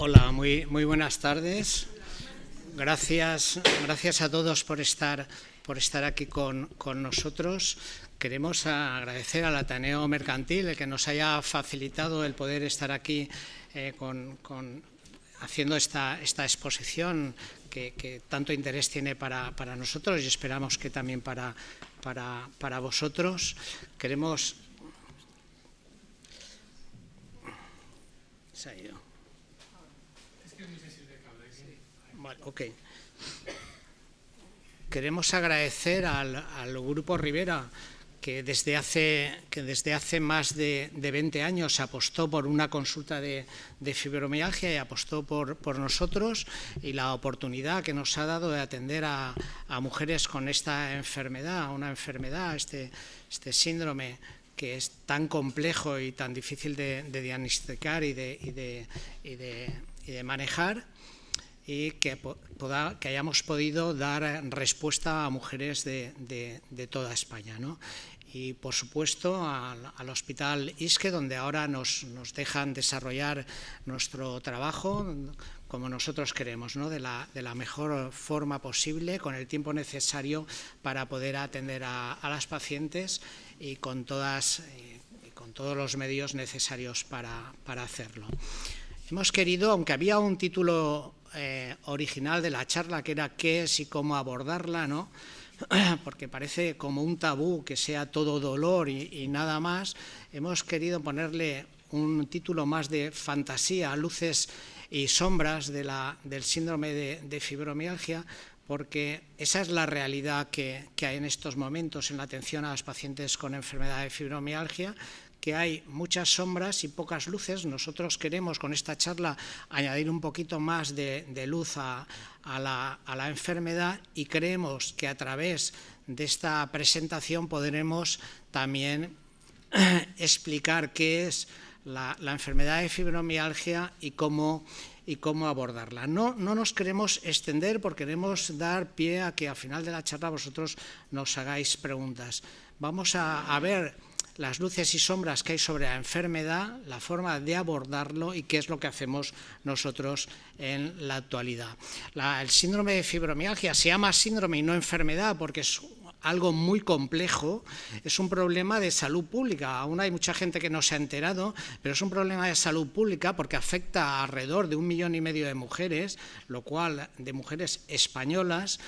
Hola, muy buenas tardes. Gracias a todos por estar aquí con nosotros. Queremos agradecer al Ateneo Mercantil el que nos haya facilitado el poder estar aquí haciendo esta exposición que tanto interés tiene para nosotros y esperamos que también para vosotros. Queremos... Se ha ido. Vale, ok. Queremos agradecer al Grupo Ribera que desde hace más de 20 años apostó por una consulta de fibromialgia y apostó por nosotros, y la oportunidad que nos ha dado de atender a mujeres con esta enfermedad, este síndrome que es tan complejo y tan difícil de diagnosticar y de manejar, y que hayamos podido dar respuesta a mujeres de toda España, ¿no? Y, por supuesto, al Hospital ISCE, donde ahora nos dejan desarrollar nuestro trabajo como nosotros queremos, ¿no? de la mejor forma posible, con el tiempo necesario para poder atender a las pacientes y con todos los medios necesarios para hacerlo. Hemos querido, aunque había un título original de la charla que era ¿qué es y cómo abordarla?, ¿no? Porque parece como un tabú que sea todo dolor y nada más, hemos querido ponerle un título más de fantasía, luces y sombras del síndrome de fibromialgia, porque esa es la realidad que hay en estos momentos en la atención a las pacientes con enfermedad de fibromialgia, que hay muchas sombras y pocas luces. Nosotros queremos con esta charla añadir un poquito más de luz a la enfermedad, y creemos que a través de esta presentación podremos también explicar qué es la enfermedad de fibromialgia y cómo abordarla. No nos queremos extender porque queremos dar pie a que al final de la charla vosotros nos hagáis preguntas. Vamos a ver las luces y sombras que hay sobre la enfermedad, la forma de abordarlo y qué es lo que hacemos nosotros en la actualidad. El síndrome de fibromialgia se llama síndrome y no enfermedad porque es algo muy complejo, es un problema de salud pública. Aún hay mucha gente que no se ha enterado, pero es un problema de salud pública porque afecta a alrededor de 1,5 millones de mujeres, lo cual de mujeres españolas,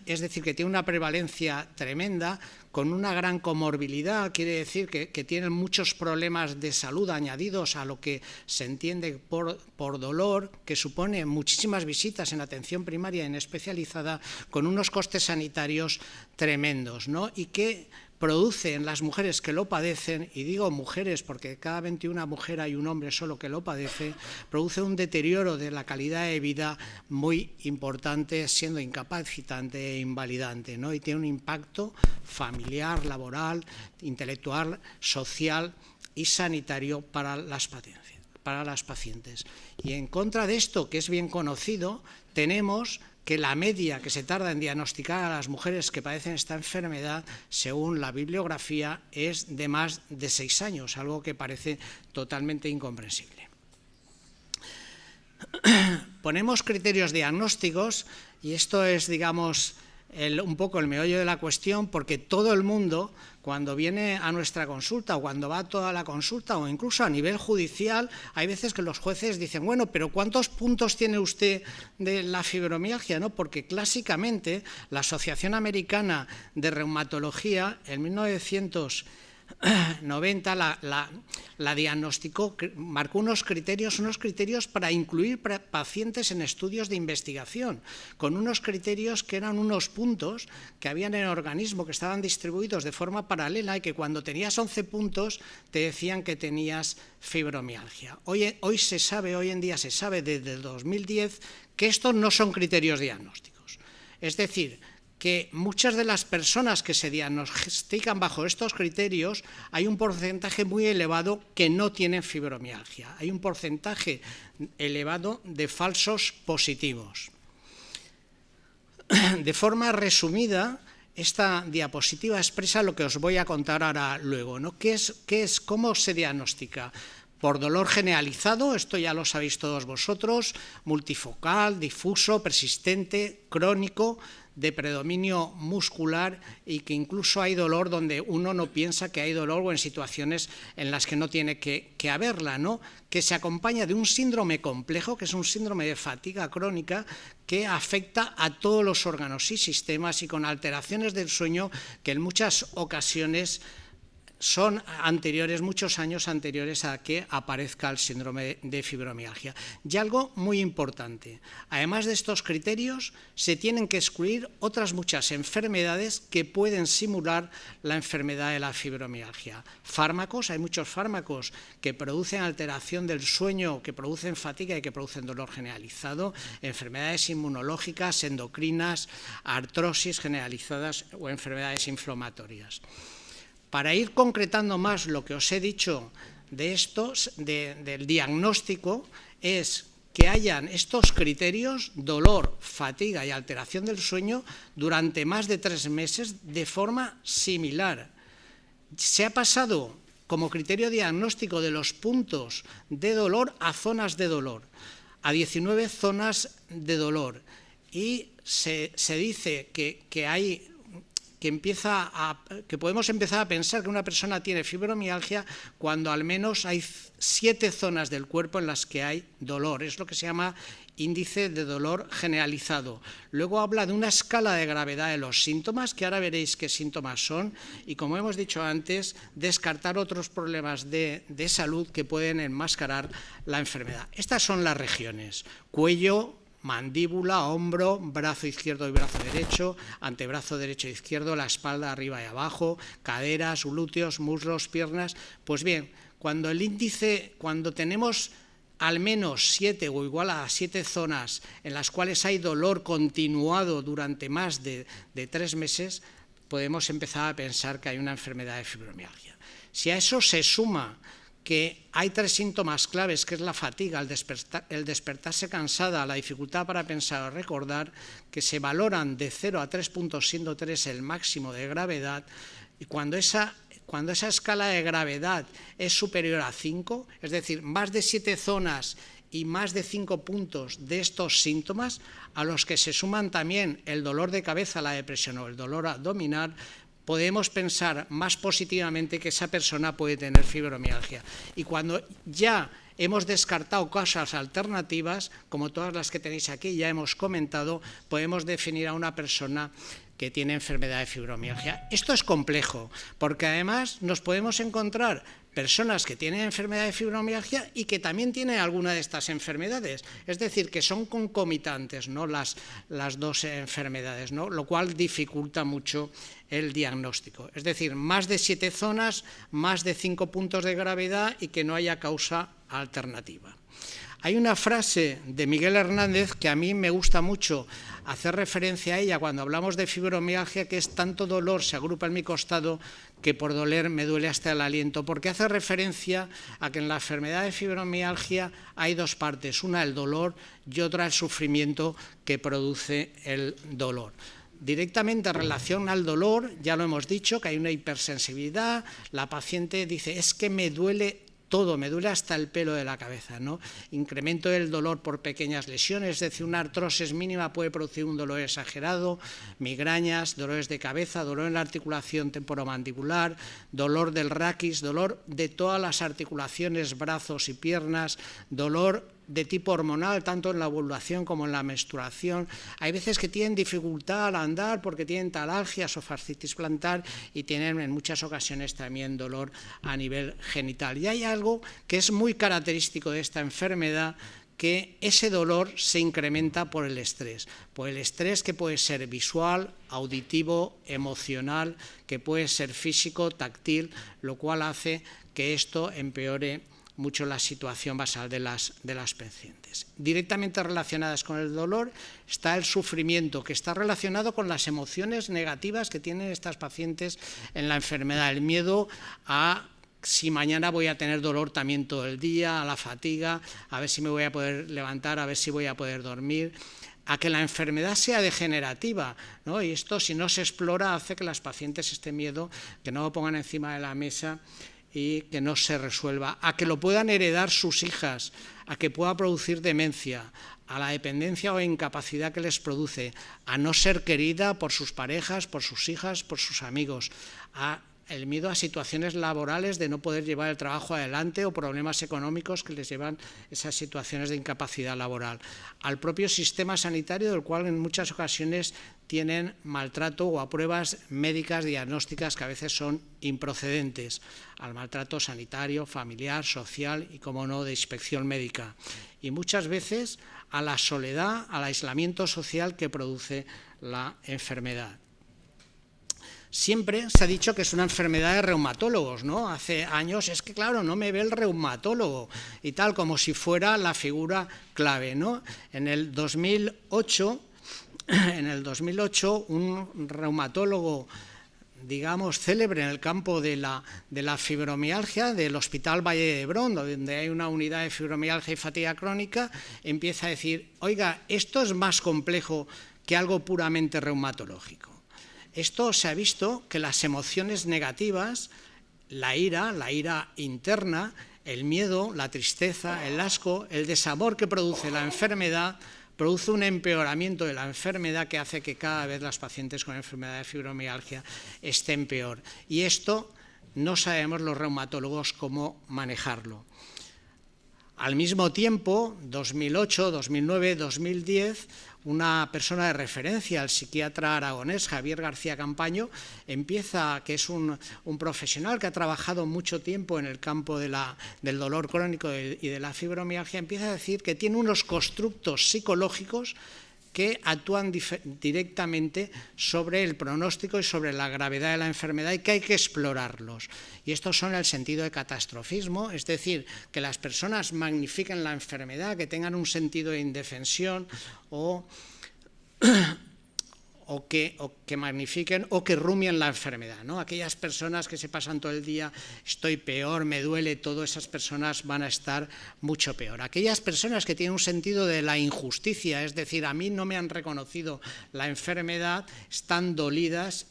es decir, que tiene una prevalencia tremenda, con una gran comorbilidad, quiere decir que tienen muchos problemas de salud añadidos a lo que se entiende por dolor, que supone muchísimas visitas en atención primaria y en especializada, con unos costes sanitarios tremendos, ¿no? Y que produce en las mujeres que lo padecen, y digo mujeres porque cada 21 mujeres hay un hombre solo que lo padece, produce un deterioro de la calidad de vida muy importante, siendo incapacitante e invalidante, ¿no? Y tiene un impacto familiar, laboral, intelectual, social y sanitario para las pacientes. Y en contra de esto, que es bien conocido, tenemos que la media que se tarda en diagnosticar a las mujeres que padecen esta enfermedad, según la bibliografía, es de más de 6 años, algo que parece totalmente incomprensible. Ponemos criterios diagnósticos, y esto es, digamos, un poco el meollo de la cuestión, porque todo el mundo, cuando viene a nuestra consulta o cuando va a toda la consulta o incluso a nivel judicial, hay veces que los jueces dicen, bueno, pero ¿cuántos puntos tiene usted de la fibromialgia?, ¿no? Porque clásicamente la Asociación Americana de Reumatología en 1990 la diagnosticó, marcó unos criterios para incluir pacientes en estudios de investigación, con unos criterios que eran unos puntos que habían en el organismo que estaban distribuidos de forma paralela y que cuando tenías 11 puntos te decían que tenías fibromialgia. Hoy en día se sabe desde el 2010 que estos no son criterios diagnósticos. Es decir, que muchas de las personas que se diagnostican bajo estos criterios, hay un porcentaje muy elevado que no tienen fibromialgia. Hay un porcentaje elevado de falsos positivos. De forma resumida, esta diapositiva expresa lo que os voy a contar ahora luego, ¿no? ¿Cómo se diagnostica? por dolor generalizado, esto ya lo sabéis todos vosotros, multifocal, difuso, persistente, crónico, de predominio muscular y que incluso hay dolor donde uno no piensa que hay dolor o en situaciones en las que no tiene que haberla, ¿no? Que se acompaña de un síndrome complejo, que es un síndrome de fatiga crónica que afecta a todos los órganos y sistemas y con alteraciones del sueño que en muchas ocasiones son anteriores, muchos años anteriores a que aparezca el síndrome de fibromialgia. Y algo muy importante, además de estos criterios, se tienen que excluir otras muchas enfermedades que pueden simular la enfermedad de la fibromialgia. Fármacos, hay muchos fármacos que producen alteración del sueño, que producen fatiga y que producen dolor generalizado, enfermedades inmunológicas, endocrinas, artrosis generalizadas o enfermedades inflamatorias. Para ir concretando más lo que os he dicho de estos, del diagnóstico, es que hayan estos criterios, dolor, fatiga y alteración del sueño, durante más de 3 meses de forma similar. Se ha pasado como criterio diagnóstico de los puntos de dolor a zonas de dolor, a 19 zonas de dolor, y se dice que podemos empezar a pensar que una persona tiene fibromialgia cuando al menos hay 7 zonas del cuerpo en las que hay dolor. Es lo que se llama índice de dolor generalizado. Luego habla de una escala de gravedad de los síntomas, que ahora veréis qué síntomas son, y como hemos dicho antes, descartar otros problemas de salud que pueden enmascarar la enfermedad. Estas son las regiones: cuello, mandíbula, hombro, brazo izquierdo y brazo derecho, antebrazo derecho e izquierdo, la espalda arriba y abajo, caderas, glúteos, muslos, piernas. Pues bien, cuando tenemos al menos 7 o igual a 7 zonas en las cuales hay dolor continuado durante más de 3 meses, podemos empezar a pensar que hay una enfermedad de fibromialgia. Si a eso se suma que hay 3 síntomas claves, que es la fatiga, el despertarse cansada, la dificultad para pensar o recordar, que se valoran de 0 a 3 puntos, siendo 3 el máximo de gravedad, y cuando esa escala de gravedad es superior a 5, es decir, más de 7 zonas y más de 5 puntos de estos síntomas, a los que se suman también el dolor de cabeza, la depresión o el dolor abdominal, podemos pensar más positivamente que esa persona puede tener fibromialgia. Y cuando ya hemos descartado causas alternativas, como todas las que tenéis aquí, ya hemos comentado, podemos definir a una persona que tiene enfermedad de fibromialgia. Esto es complejo, porque además nos podemos encontrar personas que tienen enfermedad de fibromialgia y que también tienen alguna de estas enfermedades, es decir, que son concomitantes, ¿no?, las 2 enfermedades, ¿no?, lo cual dificulta mucho el diagnóstico. Es decir, más de 7 zonas, más de 5 puntos de gravedad y que no haya causa alternativa. Hay una frase de Miguel Hernández que a mí me gusta mucho hacer referencia a ella cuando hablamos de fibromialgia, que es: tanto dolor se agrupa en mi costado que por doler me duele hasta el aliento, porque hace referencia a que en la enfermedad de fibromialgia hay 2 partes, una el dolor y otra el sufrimiento que produce el dolor. Directamente en relación al dolor, ya lo hemos dicho, que hay una hipersensibilidad, la paciente dice: es que me duele todo, me duele hasta el pelo de la cabeza, ¿no? Incremento del dolor por pequeñas lesiones, es decir, una artrosis mínima puede producir un dolor exagerado, migrañas, dolores de cabeza, dolor en la articulación temporomandibular, dolor del raquis, dolor de todas las articulaciones, brazos y piernas, dolor de tipo hormonal, tanto en la ovulación como en la menstruación. Hay veces que tienen dificultad al andar porque tienen talalgias o fascitis plantar y tienen en muchas ocasiones también dolor a nivel genital. Y hay algo que es muy característico de esta enfermedad, que ese dolor se incrementa por el estrés que puede ser visual, auditivo, emocional, que puede ser físico, táctil, lo cual hace que esto empeore mucho la situación basal de las pacientes. Directamente relacionadas con el dolor está el sufrimiento, que está relacionado con las emociones negativas que tienen estas pacientes en la enfermedad, el miedo a si mañana voy a tener dolor también todo el día, a la fatiga, a ver si me voy a poder levantar, a ver si voy a poder dormir, a que la enfermedad sea degenerativa, ¿no? Y esto, si no se explora, hace que las pacientes este miedo, que no lo pongan encima de la mesa, y que no se resuelva, a que lo puedan heredar sus hijas, a que pueda producir demencia, a la dependencia o incapacidad que les produce, a no ser querida por sus parejas, por sus hijas, por sus amigos, a el miedo a situaciones laborales de no poder llevar el trabajo adelante o problemas económicos que les llevan esas situaciones de incapacidad laboral, al propio sistema sanitario, del cual en muchas ocasiones tienen maltrato o a pruebas médicas diagnósticas que a veces son improcedentes, al maltrato sanitario, familiar, social y, como no, de inspección médica. Y muchas veces a la soledad, al aislamiento social que produce la enfermedad. Siempre se ha dicho que es una enfermedad de reumatólogos, ¿no? Hace años es que, claro, no me ve el reumatólogo y tal, como si fuera la figura clave, ¿no? En el 2008, un reumatólogo, digamos, célebre en el campo de la fibromialgia del Hospital Valle de Hebrón, donde hay una unidad de fibromialgia y fatiga crónica, empieza a decir, oiga, esto es más complejo que algo puramente reumatológico. Esto se ha visto que las emociones negativas, la ira interna, el miedo, la tristeza, el asco, el desamor que produce la enfermedad, produce un empeoramiento de la enfermedad que hace que cada vez las pacientes con enfermedad de fibromialgia estén peor. Y esto no sabemos los reumatólogos cómo manejarlo. Al mismo tiempo, 2008, 2009, 2010, una persona de referencia, el psiquiatra aragonés Javier García Campaño, que es un profesional que ha trabajado mucho tiempo en el campo del dolor crónico y de la fibromialgia, empieza a decir que tiene unos constructos psicológicos que actúan directamente sobre el pronóstico y sobre la gravedad de la enfermedad y que hay que explorarlos. Y estos son el sentido de catastrofismo, es decir, que las personas magnifiquen la enfermedad, que tengan un sentido de indefensión o que magnifiquen o que rumien la enfermedad, ¿no? Aquellas personas que se pasan todo el día, estoy peor, me duele todo, esas personas van a estar mucho peor. Aquellas personas que tienen un sentido de la injusticia, es decir, a mí no me han reconocido la enfermedad, están dolidas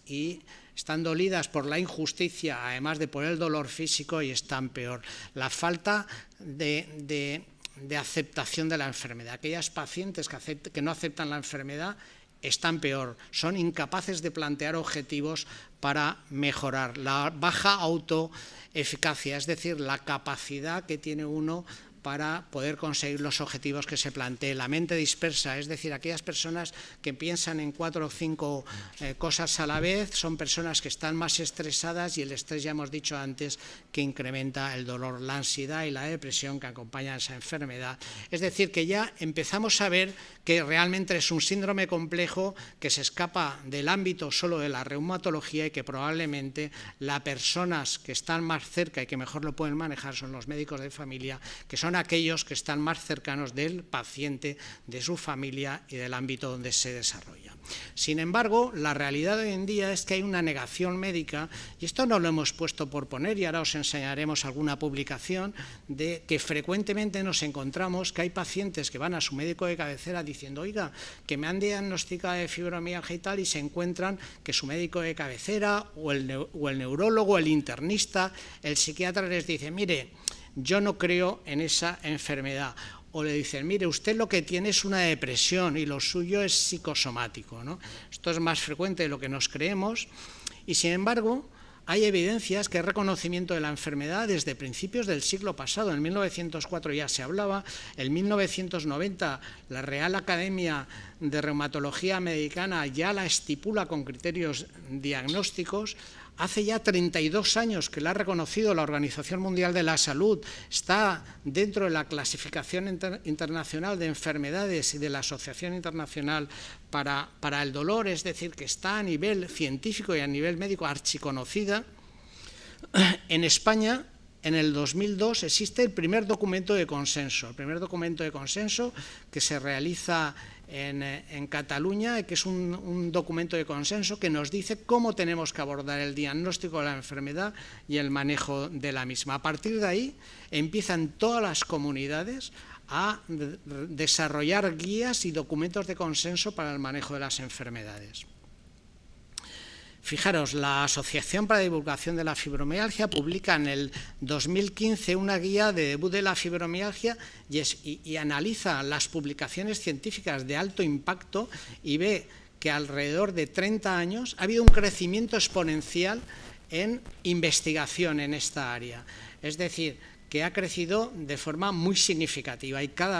por la injusticia, además de por el dolor físico, y están peor. La falta de aceptación de la enfermedad. Aquellas pacientes que no aceptan la enfermedad están peor, son incapaces de plantear objetivos para mejorar. La baja autoeficacia, es decir, la capacidad que tiene uno para poder conseguir los objetivos que se plantee. La mente dispersa, es decir, aquellas personas que piensan en 4 o 5 cosas a la vez, son personas que están más estresadas, y el estrés, ya hemos dicho antes, que incrementa el dolor, la ansiedad y la depresión que acompañan a esa enfermedad. Es decir, que ya empezamos a ver que realmente es un síndrome complejo que se escapa del ámbito solo de la reumatología y que probablemente las personas que están más cerca y que mejor lo pueden manejar son los médicos de familia, que son aquellos que están más cercanos del paciente, de su familia y del ámbito donde se desarrolla. Sin embargo, la realidad de hoy en día es que hay una negación médica, y esto no lo hemos puesto por poner, y ahora os enseñaremos alguna publicación, de que frecuentemente nos encontramos que hay pacientes que van a su médico de cabecera diciendo, oiga, que me han diagnosticado de fibromialgia y tal, y se encuentran que su médico de cabecera o el neurólogo, el internista, el psiquiatra les dice, mire, yo no creo en esa enfermedad. O le dicen, mire, usted lo que tiene es una depresión y lo suyo es psicosomático, ¿no? Esto es más frecuente de lo que nos creemos, y sin embargo hay evidencias que hay reconocimiento de la enfermedad desde principios del siglo pasado. En 1904 ya se hablaba, en 1990 la Real Academia de Reumatología Americana ya la estipula con criterios diagnósticos. Hace ya 32 años que la ha reconocido la Organización Mundial de la Salud, está dentro de la clasificación internacional de enfermedades y de la Asociación Internacional para el Dolor, es decir, que está a nivel científico y a nivel médico archiconocida. En España, en el 2002, existe el primer documento de consenso, que se realiza en Cataluña, que es un documento de consenso que nos dice cómo tenemos que abordar el diagnóstico de la enfermedad y el manejo de la misma. A partir de ahí empiezan todas las comunidades a desarrollar guías y documentos de consenso para el manejo de las enfermedades. Fijaros, la Asociación para la Divulgación de la Fibromialgia publica en el 2015 una guía de debut de la fibromialgia y analiza las publicaciones científicas de alto impacto y ve que alrededor de 30 años ha habido un crecimiento exponencial en investigación en esta área. Es decir, que ha crecido de forma muy significativa y cada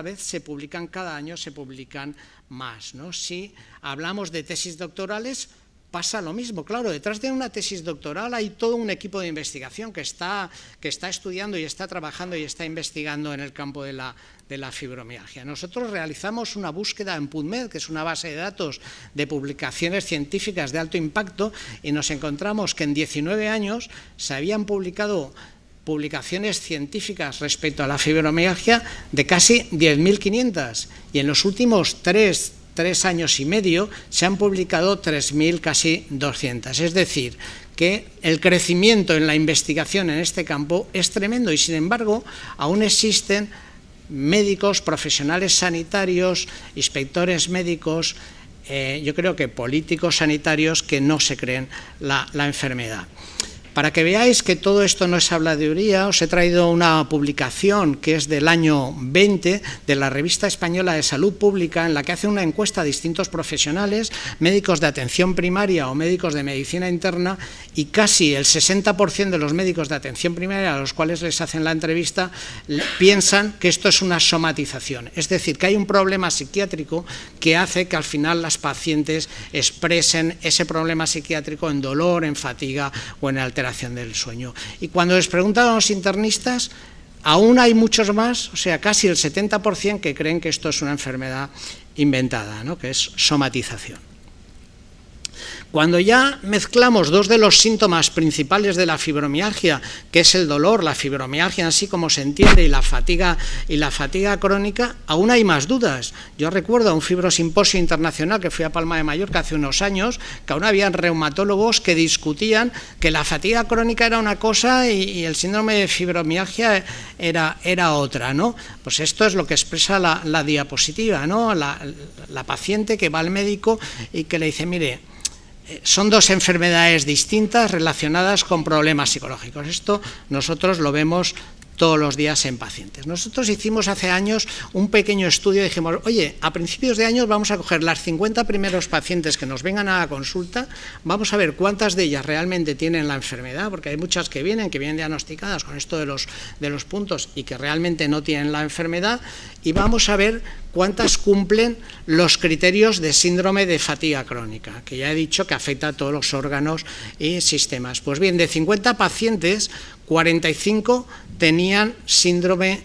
año se publican más, ¿no? Si hablamos de tesis doctorales, pasa lo mismo. Claro, detrás de una tesis doctoral hay todo un equipo de investigación que está estudiando y está trabajando y está investigando en el campo de la fibromialgia. Nosotros realizamos una búsqueda en PubMed, que es una base de datos de publicaciones científicas de alto impacto, y nos encontramos que en 19 años se habían publicado publicaciones científicas respecto a la fibromialgia de casi 10.500 y en los últimos tres años y medio se han publicado 3.000, casi 200. Es decir, que el crecimiento en la investigación en este campo es tremendo y, sin embargo, aún existen médicos, profesionales sanitarios, inspectores médicos, yo creo que políticos sanitarios que no se creen la enfermedad. Para que veáis que todo esto no es habladuría, os he traído una publicación que es del año 20 de la Revista Española de Salud Pública, en la que hace una encuesta a distintos profesionales, médicos de atención primaria o médicos de medicina interna, y casi el 60% de los médicos de atención primaria a los cuales les hacen la entrevista piensan que esto es una somatización, es decir, que hay un problema psiquiátrico que hace que al final las pacientes expresen ese problema psiquiátrico en dolor, en fatiga o en alteración del sueño. Y cuando les preguntan a los internistas, aún hay muchos más, o sea, casi el 70% que creen que esto es una enfermedad inventada, ¿no? Que es somatización. Cuando ya mezclamos dos de los síntomas principales de la fibromialgia, que es el dolor, la fibromialgia así como se entiende, y la fatiga crónica, aún hay más dudas. Yo recuerdo a un fibrosimposio internacional que fui a Palma de Mallorca hace unos años, que aún habían reumatólogos que discutían que la fatiga crónica era una cosa y el síndrome de fibromialgia era otra, ¿no? Pues esto es lo que expresa la diapositiva, ¿no? La paciente que va al médico y que le dice, mire, son dos enfermedades distintas relacionadas con problemas psicológicos. Esto nosotros lo vemos todos los días en pacientes. Nosotros hicimos hace años un pequeño estudio y dijimos, oye, a principios de años vamos a coger las 50 primeros pacientes que nos vengan a la consulta, vamos a ver cuántas de ellas realmente tienen la enfermedad, porque hay muchas que vienen diagnosticadas con esto de los puntos y que realmente no tienen la enfermedad, y vamos a ver cuántas cumplen los criterios de síndrome de fatiga crónica, que ya he dicho que afecta a todos los órganos y sistemas. Pues bien, de 50 pacientes, 45 tenían síndrome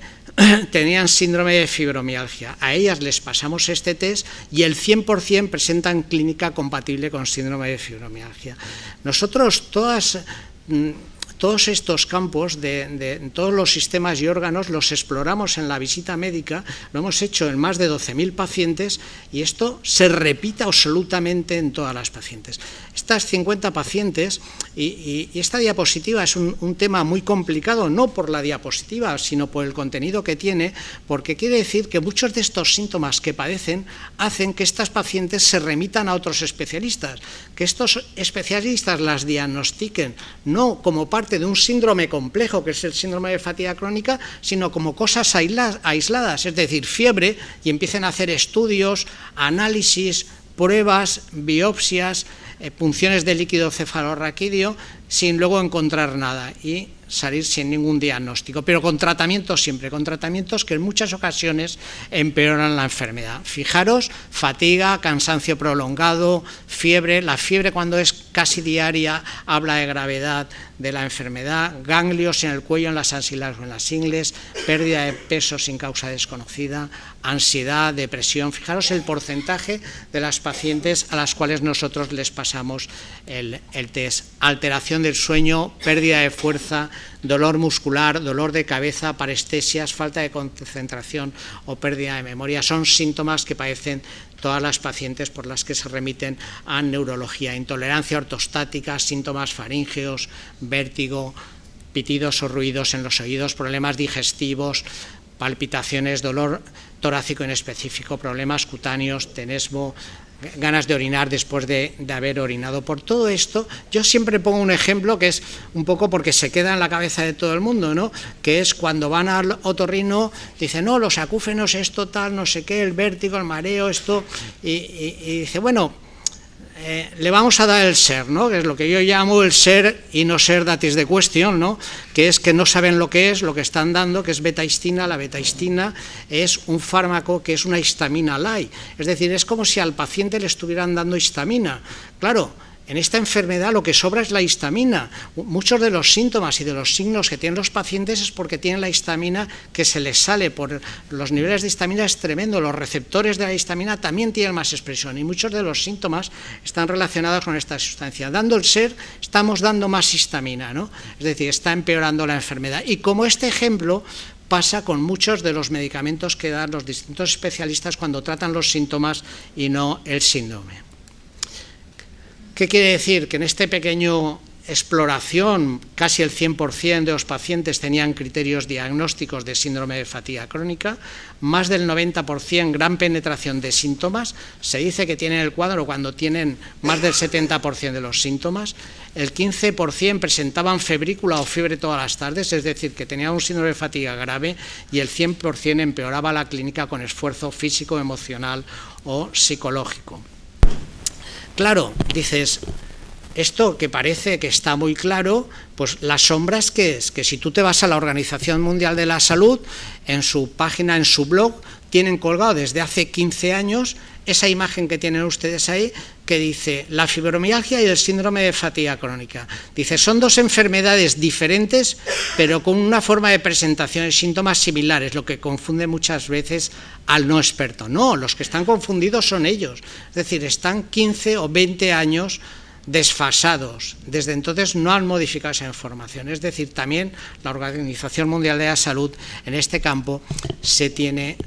de fibromialgia. A ellas les pasamos este test y el 100% presentan clínica compatible con síndrome de fibromialgia. Nosotros todos estos campos de todos los sistemas y órganos los exploramos en la visita médica, lo hemos hecho en más de 12.000 pacientes y esto se repite absolutamente en todas las pacientes. Estas 50 pacientes, y esta diapositiva es un tema muy complicado, no por la diapositiva, sino por el contenido que tiene, porque quiere decir que muchos de estos síntomas que padecen hacen que estas pacientes se remitan a otros especialistas, que estos especialistas las diagnostiquen no como parte de un síndrome complejo, que es el síndrome de fatiga crónica, sino como cosas aisladas, es decir, fiebre, y empiecen a hacer estudios, análisis, pruebas, biopsias, punciones de líquido cefalorraquídeo, sin luego encontrar nada y salir sin ningún diagnóstico, pero con tratamientos siempre, con tratamientos que en muchas ocasiones empeoran la enfermedad. Fijaros, fatiga, cansancio prolongado, fiebre, la fiebre cuando es casi diaria habla de gravedad de la enfermedad, ganglios en el cuello, en las axilas o en las ingles, pérdida de peso sin causa desconocida, ansiedad, depresión. Fijaros el porcentaje de las pacientes a las cuales nosotros les pasamos el test. Alteración del sueño, pérdida de fuerza, dolor muscular, dolor de cabeza, parestesias, falta de concentración o pérdida de memoria. Son síntomas que padecen todas las pacientes por las que se remiten a neurología. Intolerancia ortostática, síntomas faríngeos, vértigo, pitidos o ruidos en los oídos, problemas digestivos, palpitaciones, dolor torácico inespecífico, problemas cutáneos, tenesmo, ganas de orinar después de haber orinado. Por todo esto, yo siempre pongo un ejemplo que es un poco porque se queda en la cabeza de todo el mundo, ¿no? Que es cuando van al otorrino, dicen, no, los acúfenos, esto tal, no sé qué, el vértigo, el mareo, esto, y dice, bueno, le vamos a dar el SER, ¿no? Que es lo que yo llamo el SER y no SER that is the question, ¿no? Que es que no saben lo que es, lo que están dando, que es betahistina. La betahistina es un fármaco que es una histamina light, es decir, es como si al paciente le estuvieran dando histamina. Claro, en esta enfermedad lo que sobra es la histamina. Muchos de los síntomas y de los signos que tienen los pacientes es porque tienen la histamina que se les sale. Por los niveles de histamina es tremendo. Los receptores de la histamina también tienen más expresión y muchos de los síntomas están relacionados con esta sustancia. Dando el SER estamos dando más histamina, ¿no? Es decir, está empeorando la enfermedad. Y como este ejemplo pasa con muchos de los medicamentos que dan los distintos especialistas cuando tratan los síntomas y no el síndrome. ¿Qué quiere decir? Que en esta pequeña exploración casi el 100% de los pacientes tenían criterios diagnósticos de síndrome de fatiga crónica, más del 90% gran penetración de síntomas, se dice que tienen el cuadro cuando tienen más del 70% de los síntomas, el 15% presentaban febrícula o fiebre todas las tardes, es decir, que tenían un síndrome de fatiga grave, y el 100% empeoraba la clínica con esfuerzo físico, emocional o psicológico. Claro, dices, esto que parece que está muy claro, pues las sombras, ¿qué es? Que si tú te vas a la Organización Mundial de la Salud, en su página, en su blog, tienen colgado desde hace 15 años esa imagen que tienen ustedes ahí, que dice la fibromialgia y el síndrome de fatiga crónica. Dice, son dos enfermedades diferentes, pero con una forma de presentación y síntomas similares, lo que confunde muchas veces al no experto. No, los que están confundidos son ellos. Es decir, están 15 o 20 años desfasados. Desde entonces no han modificado esa información. Es decir, también la Organización Mundial de la Salud en este campo se tiene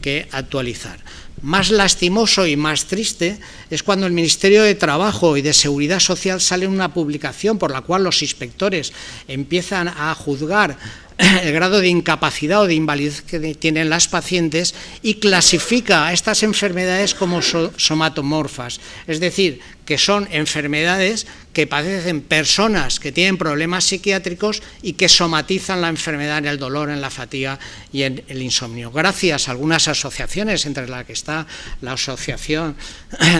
que actualizar. Más lastimoso y más triste es cuando el Ministerio de Trabajo y de Seguridad Social sale una publicación por la cual los inspectores empiezan a juzgar el grado de incapacidad o de invalidez que tienen las pacientes y clasifica a estas enfermedades como somatomorfas, es decir, que son enfermedades que padecen personas que tienen problemas psiquiátricos y que somatizan la enfermedad en el dolor, en la fatiga y en el insomnio. Gracias a algunas asociaciones, entre las que está la Asociación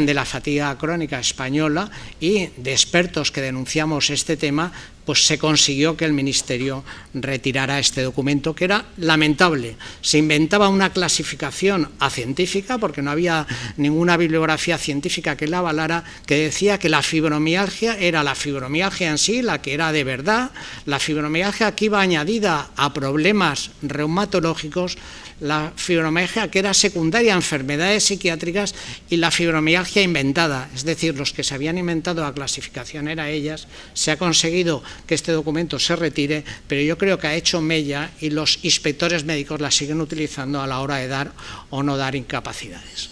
de la Fatiga Crónica Española y de expertos que denunciamos este tema, pues se consiguió que el Ministerio retirara este documento, que era lamentable. Se inventaba una clasificación acientífica, porque no había ninguna bibliografía científica que la avalara, que decía que la fibromialgia era la fibromialgia en sí, la que era de verdad, la fibromialgia que iba añadida a problemas reumatológicos, la fibromialgia que era secundaria a enfermedades psiquiátricas y la fibromialgia inventada, es decir, los que se habían inventado la clasificación eran ellas. Se ha conseguido que este documento se retire, pero yo creo que ha hecho mella y los inspectores médicos la siguen utilizando a la hora de dar o no dar incapacidades.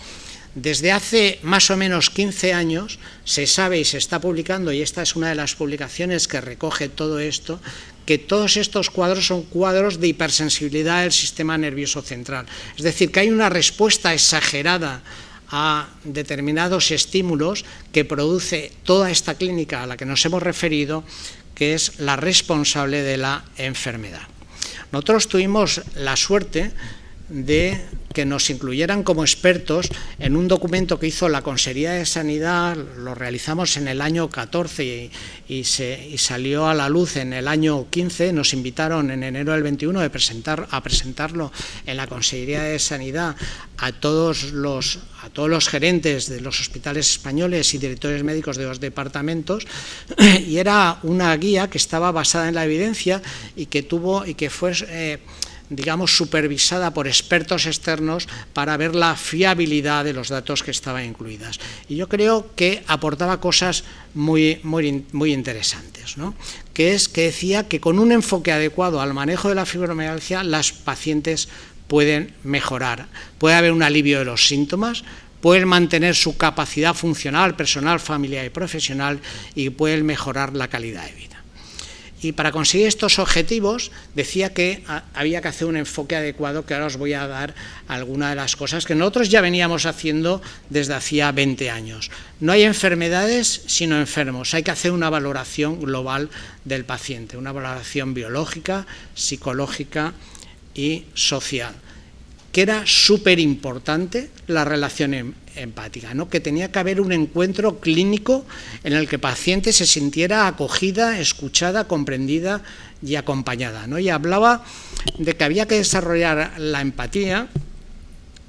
Desde hace más o menos 15 años se sabe y se está publicando, y esta es una de las publicaciones que recoge todo esto, que todos estos cuadros son cuadros de hipersensibilidad del sistema nervioso central. Es decir, que hay una respuesta exagerada a determinados estímulos que produce toda esta clínica a la que nos hemos referido, que es la responsable de la enfermedad. Nosotros tuvimos la suerte de que nos incluyeran como expertos en un documento que hizo la Consejería de Sanidad, lo realizamos en el año 14 y salió a la luz en el año 15, nos invitaron en enero del 21 a presentarlo en la Consejería de Sanidad a todos los gerentes de los hospitales españoles y directores médicos de los departamentos, y era una guía que estaba basada en la evidencia y que fue digamos, supervisada por expertos externos para ver la fiabilidad de los datos que estaban incluidas. Y yo creo que aportaba cosas muy interesantes, ¿no? Que decía que con un enfoque adecuado al manejo de la fibromialgia, las pacientes pueden mejorar, puede haber un alivio de los síntomas, pueden mantener su capacidad funcional, personal, familiar y profesional, y pueden mejorar la calidad de vida. Y para conseguir estos objetivos decía que había que hacer un enfoque adecuado, que ahora os voy a dar algunas de las cosas que nosotros ya veníamos haciendo desde hacía 20 años. No hay enfermedades sino enfermos, hay que hacer una valoración global del paciente, una valoración biológica, psicológica y social, que era súper importante la relación empática, ¿no? Que tenía que haber un encuentro clínico en el que el paciente se sintiera acogida, escuchada, comprendida y acompañada, ¿no? Y hablaba de que había que desarrollar la empatía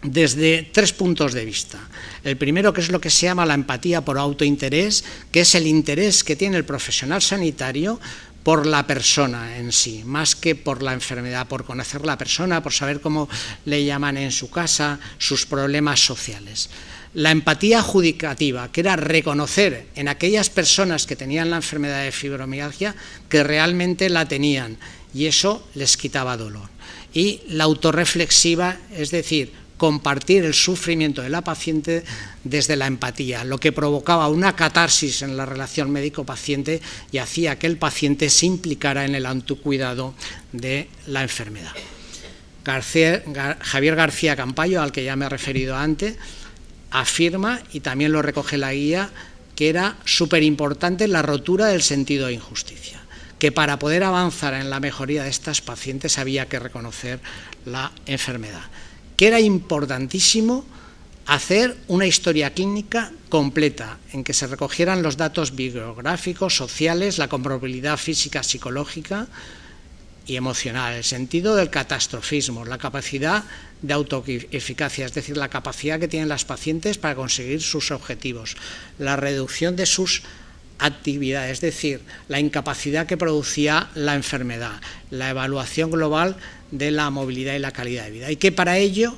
desde 3 puntos de vista. El primero, que es lo que se llama la empatía por autointerés, que es el interés que tiene el profesional sanitario por la persona en sí, más que por la enfermedad, por conocer la persona, por saber cómo le llaman en su casa, sus problemas sociales. La empatía adjudicativa, que era reconocer en aquellas personas que tenían la enfermedad de fibromialgia que realmente la tenían, y eso les quitaba dolor. Y la autorreflexiva, es decir, compartir el sufrimiento de la paciente desde la empatía, lo que provocaba una catarsis en la relación médico-paciente y hacía que el paciente se implicara en el autocuidado de la enfermedad. Javier García Campayo, al que ya me he referido antes, afirma, y también lo recoge la guía, que era súper importante la rotura del sentido de injusticia, que para poder avanzar en la mejoría de estas pacientes había que reconocer la enfermedad, que era importantísimo hacer una historia clínica completa en que se recogieran los datos bibliográficos, sociales, la comprobabilidad física, psicológica y emocional, el sentido del catastrofismo, la capacidad de autoeficacia, es decir, la capacidad que tienen las pacientes para conseguir sus objetivos, la reducción de sus actividades, es decir, la incapacidad que producía la enfermedad, la evaluación global de la movilidad y la calidad de vida, y que para ello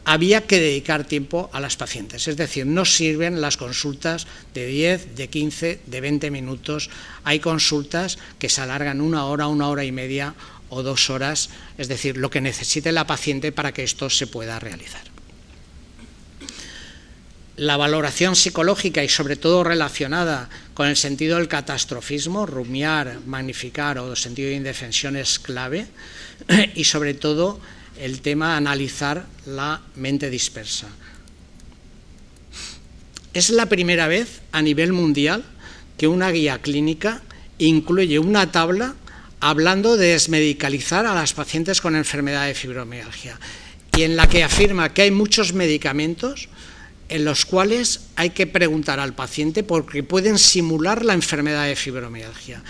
había que dedicar tiempo a las pacientes, es decir, no sirven las consultas de 10, de 15, de 20 minutos, hay consultas que se alargan 1 hora, 1 hora y media o 2 horas, es decir, lo que necesite la paciente para que esto se pueda realizar. La valoración psicológica y sobre todo relacionada con el sentido del catastrofismo, rumiar, magnificar o sentido de indefensión es clave, y sobre todo el tema de analizar la mente dispersa. Es la primera vez a nivel mundial que una guía clínica incluye una tabla hablando de desmedicalizar a las pacientes con enfermedad de fibromialgia, y en la que afirma que hay muchos medicamentos en los cuales hay que preguntar al paciente porque pueden simular la enfermedad de fibromialgia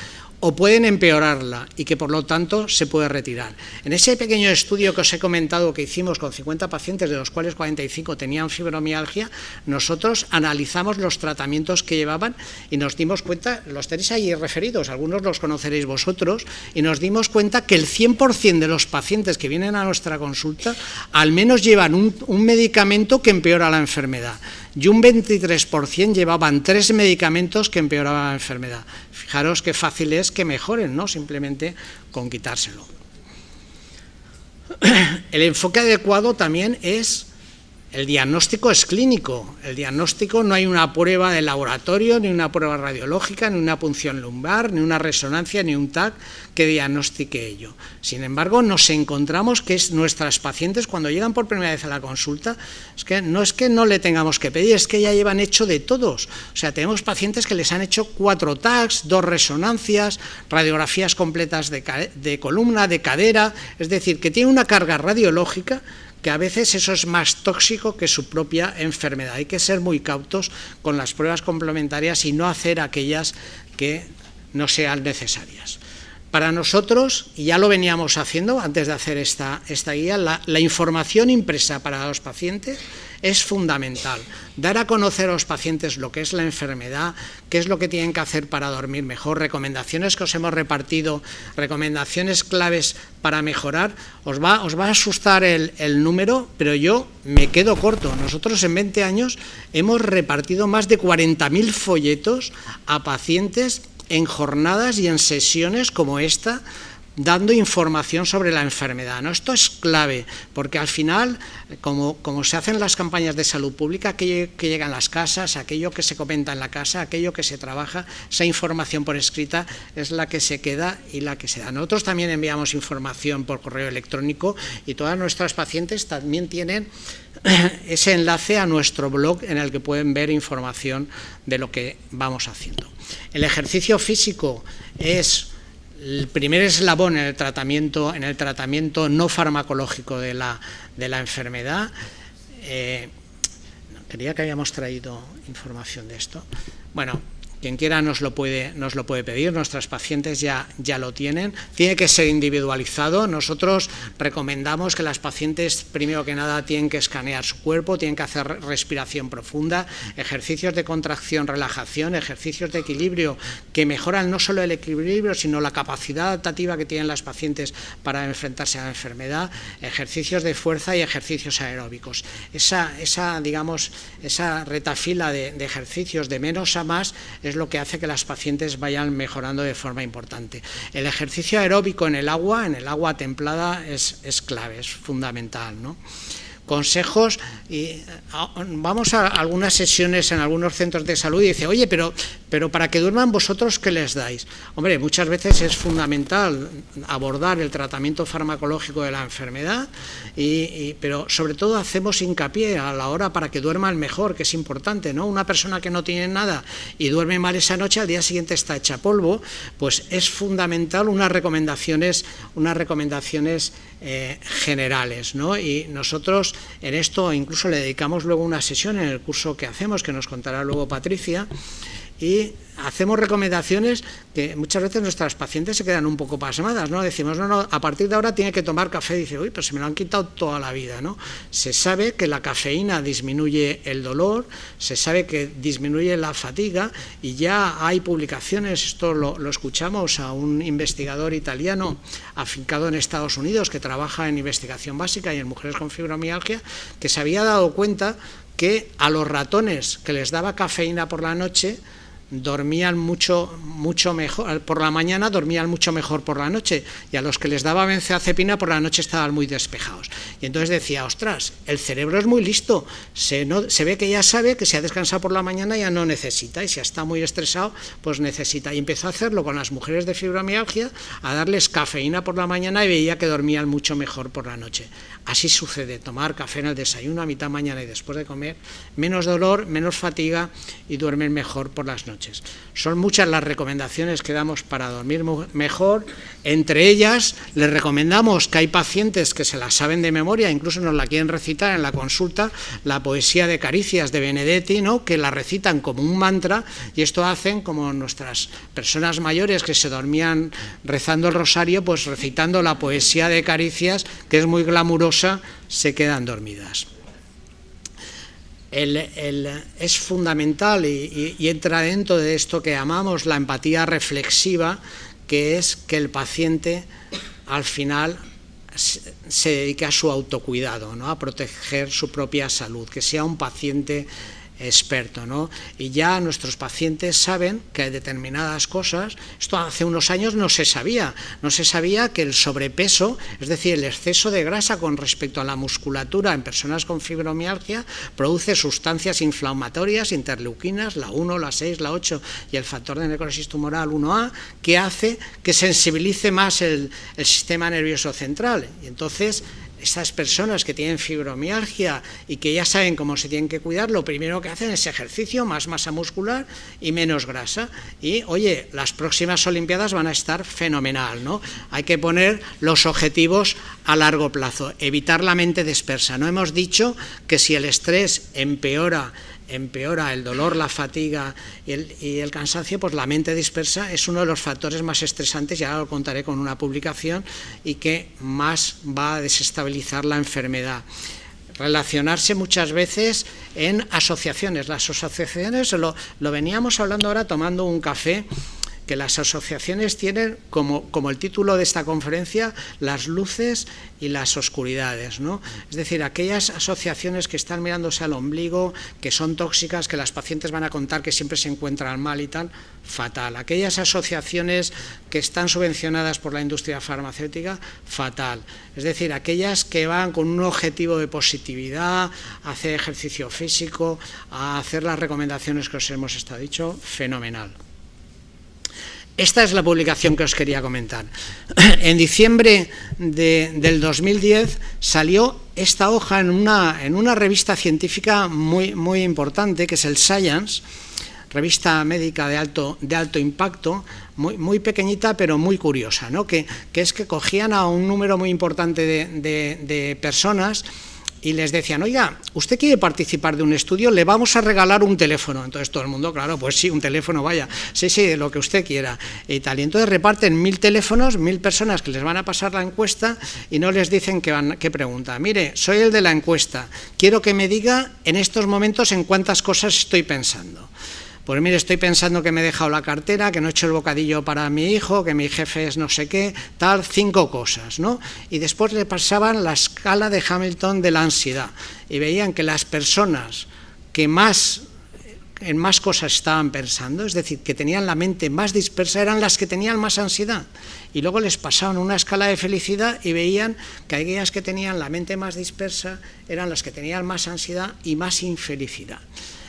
o pueden empeorarla y que por lo tanto se puede retirar. En ese pequeño estudio que os he comentado que hicimos con 50 pacientes, de los cuales 45 tenían fibromialgia, nosotros analizamos los tratamientos que llevaban y nos dimos cuenta, los tenéis ahí referidos, algunos los conoceréis vosotros, y nos dimos cuenta que el 100% de los pacientes que vienen a nuestra consulta al menos llevan un medicamento que empeora la enfermedad, y un 23% llevaban 3 medicamentos que empeoraban la enfermedad. Fijaros qué fácil es que mejoren, ¿no? Simplemente con quitárselo. El enfoque adecuado también es, el diagnóstico es clínico. El diagnóstico no hay una prueba de laboratorio, ni una prueba radiológica, ni una punción lumbar, ni una resonancia, ni un TAC que diagnostique ello. Sin embargo, nos encontramos que nuestras pacientes, cuando llegan por primera vez a la consulta, es que no le tengamos que pedir, es que ya llevan hecho de todos. O sea, tenemos pacientes que les han hecho 4 TACs, 2 resonancias, radiografías completas de columna, de cadera, es decir, que tiene una carga radiológica que a veces eso es más tóxico que su propia enfermedad. Hay que ser muy cautos con las pruebas complementarias y no hacer aquellas que no sean necesarias. Para nosotros, y ya lo veníamos haciendo antes de hacer esta guía, la información impresa para los pacientes es fundamental. Dar a conocer a los pacientes lo que es la enfermedad, qué es lo que tienen que hacer para dormir mejor, recomendaciones que os hemos repartido, recomendaciones claves para mejorar. Os va a asustar el número, pero yo me quedo corto. Nosotros en 20 años hemos repartido más de 40.000 folletos a pacientes en jornadas y en sesiones como esta dando información sobre la enfermedad, ¿no? Esto es clave, porque al final, como se hacen las campañas de salud pública, aquello que llega a las casas, aquello que se comenta en la casa, aquello que se trabaja, esa información por escrita es la que se queda y la que se da. Nosotros también enviamos información por correo electrónico y todas nuestras pacientes también tienen ese enlace a nuestro blog en el que pueden ver información de lo que vamos haciendo. El ejercicio físico es el primer eslabón en el tratamiento no farmacológico de la enfermedad. Creía que habíamos traído información de esto. Bueno, quien quiera nos lo puede pedir, nuestras pacientes ya lo tienen. Tiene que ser individualizado. Nosotros recomendamos que las pacientes, primero que nada, tienen que escanear su cuerpo, tienen que hacer respiración profunda, ejercicios de contracción, relajación, ejercicios de equilibrio que mejoran no solo el equilibrio, sino la capacidad adaptativa que tienen las pacientes para enfrentarse a la enfermedad, ejercicios de fuerza y ejercicios aeróbicos. Esa retafila de ejercicios de menos a más es lo que hace que las pacientes vayan mejorando de forma importante. El ejercicio aeróbico en el agua templada es clave, es fundamental, ¿no? Consejos, y vamos a algunas sesiones en algunos centros de salud y dice, oye, pero para que duerman vosotros, ¿qué les dais? Hombre, muchas veces es fundamental abordar el tratamiento farmacológico de la enfermedad, pero sobre todo hacemos hincapié a la hora para que duerman mejor, que es importante, ¿no? Una persona que no tiene nada y duerme mal esa noche, al día siguiente está hecha polvo, pues es fundamental unas recomendaciones generales, ¿no? Y nosotros en esto incluso le dedicamos luego una sesión en el curso que hacemos, que nos contará luego Patricia, y hacemos recomendaciones que muchas veces nuestras pacientes se quedan un poco pasmadas, ¿no? Decimos, no, a partir de ahora tiene que tomar café. Dice, uy, pues se me lo han quitado toda la vida, ¿no? Se sabe que la cafeína disminuye el dolor, se sabe que disminuye la fatiga, y ya hay publicaciones, esto lo escuchamos a un investigador italiano afincado en Estados Unidos que trabaja en investigación básica y en mujeres con fibromialgia, que se había dado cuenta que a los ratones que les daba cafeína por la noche dormían mucho mejor, por la mañana dormían mucho mejor por la noche, y a los que les daba benzodiazepina por la noche estaban muy despejados. Y entonces decía, ostras, el cerebro es muy listo, se ve que ya sabe que si ha descansado por la mañana ya no necesita, y si está muy estresado, pues necesita. Y empezó a hacerlo con las mujeres de fibromialgia, a darles cafeína por la mañana, y veía que dormían mucho mejor por la noche. Así sucede, tomar café en el desayuno, a mitad mañana y después de comer, menos dolor, menos fatiga, y duermen mejor por las noches. Son muchas las recomendaciones que damos para dormir mejor. Entre ellas, les recomendamos que hay pacientes que se la saben de memoria, incluso nos la quieren recitar en la consulta, la poesía de Caricias de Benedetti, ¿no? Que la recitan como un mantra, y esto hacen como nuestras personas mayores que se dormían rezando el rosario, pues recitando la poesía de Caricias, que es muy glamurosa, se quedan dormidas. Es fundamental y entra dentro de esto que llamamos la empatía reflexiva, que es que el paciente al final se dedique a su autocuidado, ¿no? A proteger su propia salud, que sea un paciente experto, ¿no? Y ya nuestros pacientes saben que hay determinadas cosas. Esto hace unos años no se sabía que el sobrepeso, es decir, el exceso de grasa con respecto a la musculatura en personas con fibromialgia, produce sustancias inflamatorias, interleuquinas, la 1, la 6, la 8 y el factor de necrosis tumoral 1A, que hace que sensibilice más el sistema nervioso central. Y entonces estas personas que tienen fibromialgia y que ya saben cómo se tienen que cuidar, lo primero que hacen es ejercicio, más masa muscular y menos grasa. Y, oye, las próximas Olimpiadas van a estar fenomenal, ¿no? Hay que poner los objetivos a largo plazo, evitar la mente dispersa. No hemos dicho que si el estrés empeora el dolor, la fatiga y el cansancio, pues la mente dispersa es uno de los factores más estresantes, ya lo contaré con una publicación, y que más va a desestabilizar la enfermedad. Relacionarse muchas veces en asociaciones. Las asociaciones, lo veníamos hablando ahora tomando un café, que las asociaciones tienen, como el título de esta conferencia, las luces y las oscuridades, ¿no? Es decir, aquellas asociaciones que están mirándose al ombligo, que son tóxicas, que las pacientes van a contar que siempre se encuentran mal y tal, fatal. Aquellas asociaciones que están subvencionadas por la industria farmacéutica, fatal. Es decir, aquellas que van con un objetivo de positividad, a hacer ejercicio físico, a hacer las recomendaciones que os hemos estado dicho, fenomenal. Esta es la publicación que os quería comentar. En diciembre del 2010 salió esta hoja en una revista científica muy importante, que es el Science, revista médica de alto impacto, muy pequeñita pero muy curiosa, ¿no? Que es que cogían a un número muy importante de personas y les decían, oiga, ¿usted quiere participar de un estudio? Le vamos a regalar un teléfono. Entonces todo el mundo, claro, pues sí, un teléfono, vaya, sí, lo que usted quiera y tal. Y entonces reparten 1000 teléfonos, 1000 personas que les van a pasar la encuesta y no les dicen qué pregunta. Mire, soy el de la encuesta, quiero que me diga en estos momentos en cuántas cosas estoy pensando. Pues mire, estoy pensando que me he dejado la cartera, que no he hecho el bocadillo para mi hijo, que mi jefe es no sé qué, tal, 5 cosas, ¿no? Y después le pasaban la escala de Hamilton de la ansiedad y veían que las personas que en más cosas estaban pensando, es decir, que tenían la mente más dispersa, eran las que tenían más ansiedad. Y luego les pasaban una escala de felicidad y veían que aquellas que tenían la mente más dispersa eran las que tenían más ansiedad y más infelicidad.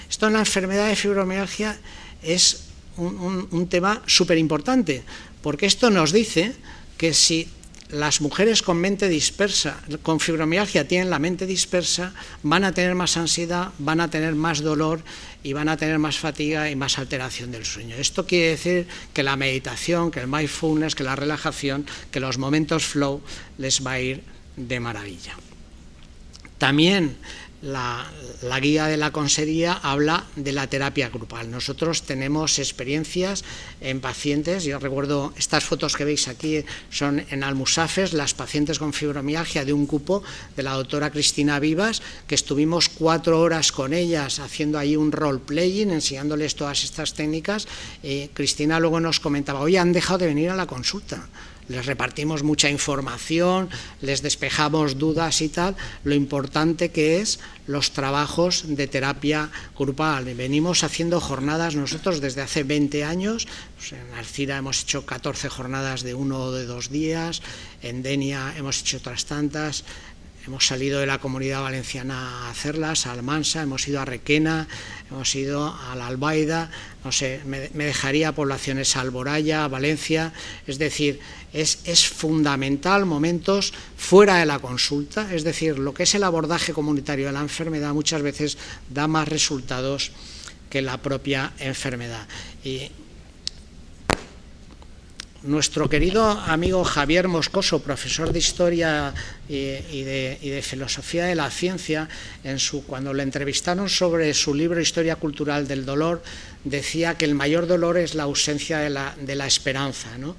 Esto en la enfermedad de fibromialgia es un tema súper importante, porque esto nos dice que si las mujeres con mente dispersa, con fibromialgia tienen la mente dispersa, van a tener más ansiedad, van a tener más dolor y van a tener más fatiga y más alteración del sueño. Esto quiere decir que la meditación, que el mindfulness, que la relajación, que los momentos flow les va a ir de maravilla. También la guía de la consejería habla de la terapia grupal. Nosotros tenemos experiencias en pacientes, yo recuerdo estas fotos que veis aquí son en Almusafes, las pacientes con fibromialgia de un cupo de la doctora Cristina Vivas, que estuvimos 4 horas con ellas haciendo ahí un role-playing, enseñándoles todas estas técnicas. Cristina luego nos comentaba, oye, han dejado de venir a la consulta. Les repartimos mucha información, les despejamos dudas y tal, lo importante que es los trabajos de terapia grupal. Venimos haciendo jornadas nosotros desde hace 20 años, pues en Alcira hemos hecho 14 jornadas de 1 o de 2 días, en Denia hemos hecho otras tantas, hemos salido de la Comunidad Valenciana a hacerlas, a Almansa, hemos ido a Requena, hemos ido a la Albaida, no sé, me dejaría poblaciones a Alboraya, a Valencia, es decir, es fundamental momentos fuera de la consulta, es decir, lo que es el abordaje comunitario de la enfermedad muchas veces da más resultados que la propia enfermedad. Y nuestro querido amigo Javier Moscoso, profesor de Historia y de Filosofía de la Ciencia, cuando le entrevistaron sobre su libro Historia Cultural del Dolor, decía que el mayor dolor es la ausencia de la esperanza, ¿no?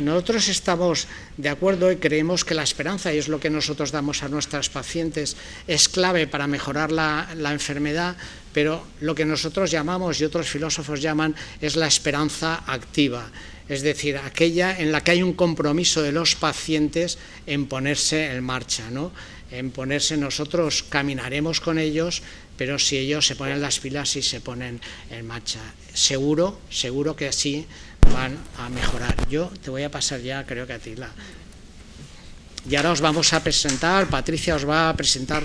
Nosotros estamos de acuerdo y creemos que la esperanza, y es lo que nosotros damos a nuestras pacientes, es clave para mejorar la enfermedad, pero lo que nosotros llamamos y otros filósofos llaman es la esperanza activa, es decir, aquella en la que hay un compromiso de los pacientes en ponerse en marcha, ¿no? En ponerse, nosotros caminaremos con ellos, pero si ellos se ponen las pilas y se ponen en marcha, seguro que así van a mejorar. Yo te voy a pasar ya, creo que a ti y ahora os vamos a presentar, Patricia os va a presentar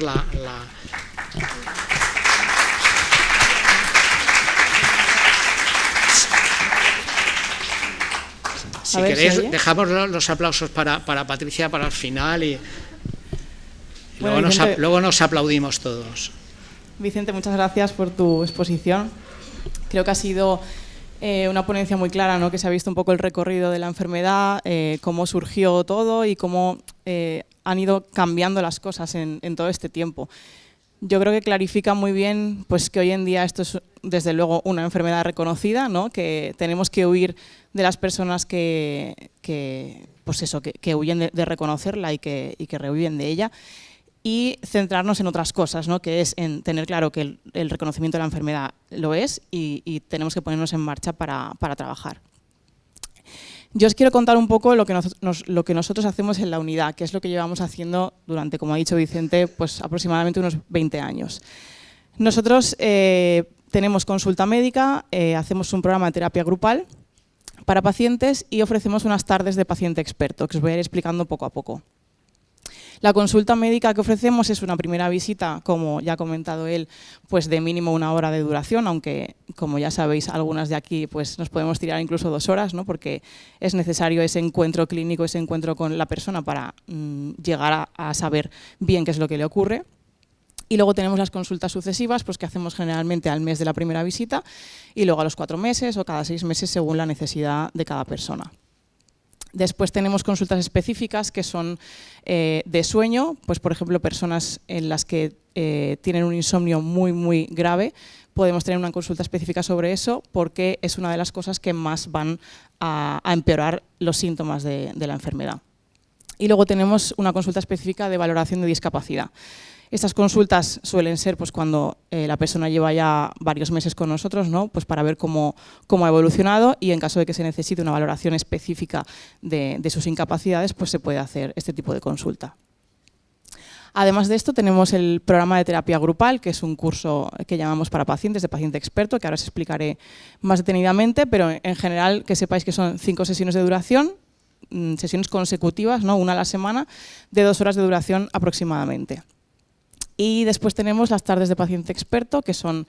Si queréis, dejamos los aplausos para Patricia para el final y bueno, luego nos aplaudimos todos. Vicente, muchas gracias por tu exposición. Creo que ha sido una ponencia muy clara, ¿no? Que se ha visto un poco el recorrido de la enfermedad, cómo surgió todo y cómo han ido cambiando las cosas en todo este tiempo. Yo creo que clarifica muy bien pues, que hoy en día esto es, desde luego, una enfermedad reconocida, ¿no? Que tenemos que huir de las personas que huyen de reconocerla y que rehuyen de ella, y centrarnos en otras cosas, ¿no? Que es en tener claro que el reconocimiento de la enfermedad lo es y tenemos que ponernos en marcha para trabajar. Yo os quiero contar un poco lo que nosotros hacemos en la unidad, que es lo que llevamos haciendo durante, como ha dicho Vicente, pues aproximadamente unos 20 años. Nosotros tenemos consulta médica, hacemos un programa de terapia grupal para pacientes y ofrecemos unas tardes de paciente experto, que os voy a ir explicando poco a poco. La consulta médica que ofrecemos es una primera visita, como ya ha comentado él, pues de mínimo 1 hora de duración, aunque como ya sabéis algunas de aquí pues nos podemos tirar incluso 2 horas, ¿no? Porque es necesario ese encuentro clínico, ese encuentro con la persona para llegar a saber bien qué es lo que le ocurre. Y luego tenemos las consultas sucesivas, pues que hacemos generalmente al mes de la primera visita y luego a los 4 meses o cada 6 meses según la necesidad de cada persona. Después tenemos consultas específicas que son de sueño, pues por ejemplo personas en las que tienen un insomnio muy grave, podemos tener una consulta específica sobre eso porque es una de las cosas que más van a empeorar los síntomas de la enfermedad. Y luego tenemos una consulta específica de valoración de discapacidad. Estas consultas suelen ser pues, cuando la persona lleva ya varios meses con nosotros, ¿no? Pues para ver cómo ha evolucionado y en caso de que se necesite una valoración específica de sus incapacidades, pues se puede hacer este tipo de consulta. Además de esto tenemos el programa de terapia grupal, que es un curso que llamamos para pacientes, de paciente experto, que ahora os explicaré más detenidamente, pero en general que sepáis que son 5 sesiones de duración, sesiones consecutivas, ¿no? 1 a la semana, de 2 horas de duración aproximadamente. Y después tenemos las tardes de paciente experto, que son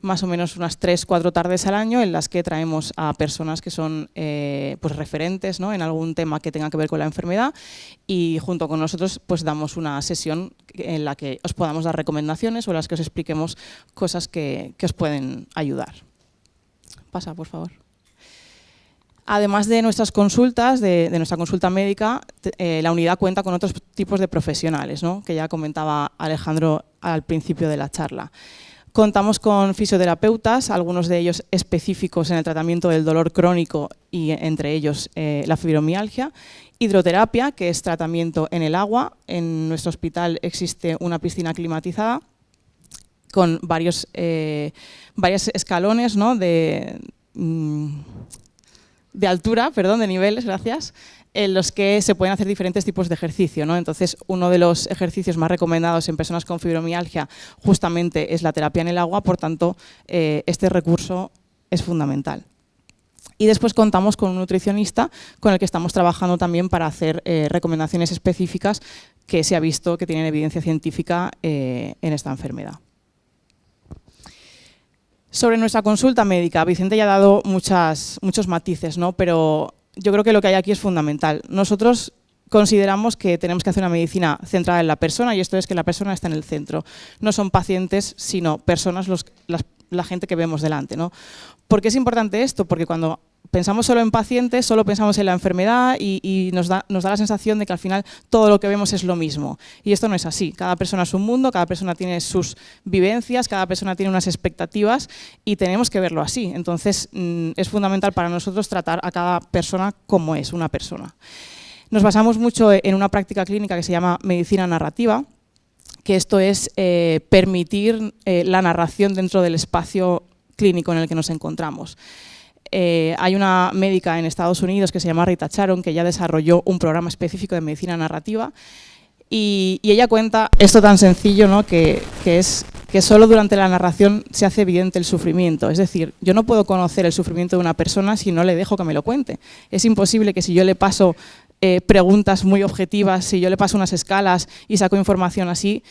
más o menos unas 3-4 tardes al año en las que traemos a personas que son pues referentes, ¿no? En algún tema que tenga que ver con la enfermedad y junto con nosotros pues damos una sesión en la que os podamos dar recomendaciones o en las que os expliquemos cosas que os pueden ayudar. Pasa, por favor. Además de nuestras consultas, de nuestra consulta médica, la unidad cuenta con otros tipos de profesionales, ¿no? Que ya comentaba Alejandro al principio de la charla. Contamos con fisioterapeutas, algunos de ellos específicos en el tratamiento del dolor crónico y entre ellos la fibromialgia, hidroterapia, que es tratamiento en el agua. En nuestro hospital existe una piscina climatizada con varios escalones, ¿no? de altura, perdón, de niveles, gracias, en los que se pueden hacer diferentes tipos de ejercicio, ¿no? Entonces, uno de los ejercicios más recomendados en personas con fibromialgia justamente es la terapia en el agua, por tanto, este recurso es fundamental. Y después contamos con un nutricionista con el que estamos trabajando también para hacer recomendaciones específicas que se ha visto que tienen evidencia científica en esta enfermedad. Sobre nuestra consulta médica, Vicente ya ha dado muchos matices, ¿no? Pero yo creo que lo que hay aquí es fundamental. Nosotros consideramos que tenemos que hacer una medicina centrada en la persona y esto es que la persona está en el centro. No son pacientes, sino personas, la gente que vemos delante, ¿no? ¿Por qué es importante esto? Porque cuando pensamos solo en pacientes, solo pensamos en la enfermedad y nos da la sensación de que al final todo lo que vemos es lo mismo. Y esto no es así. Cada persona es un mundo, cada persona tiene sus vivencias, cada persona tiene unas expectativas y tenemos que verlo así. Entonces, es fundamental para nosotros tratar a cada persona como es una persona. Nos basamos mucho en una práctica clínica que se llama medicina narrativa, que esto es permitir la narración dentro del espacio clínico en el que nos encontramos. Hay una médica en Estados Unidos que se llama Rita Charon, que ya desarrolló un programa específico de medicina narrativa y ella cuenta esto tan sencillo, ¿no? que es que solo durante la narración se hace evidente el sufrimiento. Es decir, yo no puedo conocer el sufrimiento de una persona si no le dejo que me lo cuente. Es imposible que si yo le paso preguntas muy objetivas, si yo le paso unas escalas y saco información así,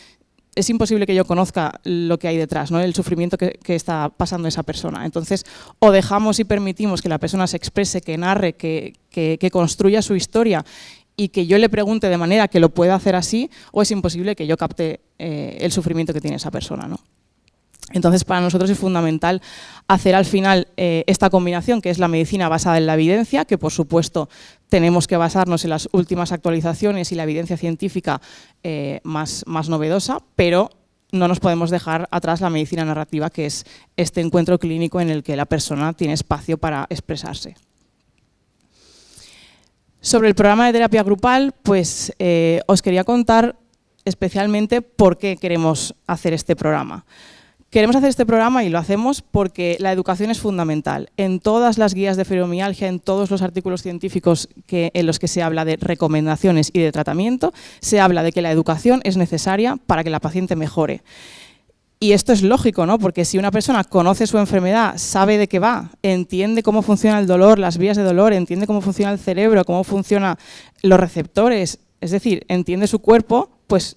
es imposible que yo conozca lo que hay detrás, ¿no? El sufrimiento que está pasando esa persona. Entonces, o dejamos y permitimos que la persona se exprese, que narre, que construya su historia y que yo le pregunte de manera que lo pueda hacer así, o es imposible que yo capte el sufrimiento que tiene esa persona, ¿no? Entonces, para nosotros es fundamental hacer al final esta combinación, que es la medicina basada en la evidencia, que por supuesto tenemos que basarnos en las últimas actualizaciones y la evidencia científica más novedosa, pero no nos podemos dejar atrás la medicina narrativa, que es este encuentro clínico en el que la persona tiene espacio para expresarse. Sobre el programa de terapia grupal, pues os quería contar especialmente por qué queremos hacer este programa. Queremos hacer este programa y lo hacemos porque la educación es fundamental. En todas las guías de fibromialgia, en todos los artículos científicos en los que se habla de recomendaciones y de tratamiento, se habla de que la educación es necesaria para que la paciente mejore. Y esto es lógico, ¿no? Porque si una persona conoce su enfermedad, sabe de qué va, entiende cómo funciona el dolor, las vías de dolor, entiende cómo funciona el cerebro, cómo funcionan los receptores, es decir, entiende su cuerpo, pues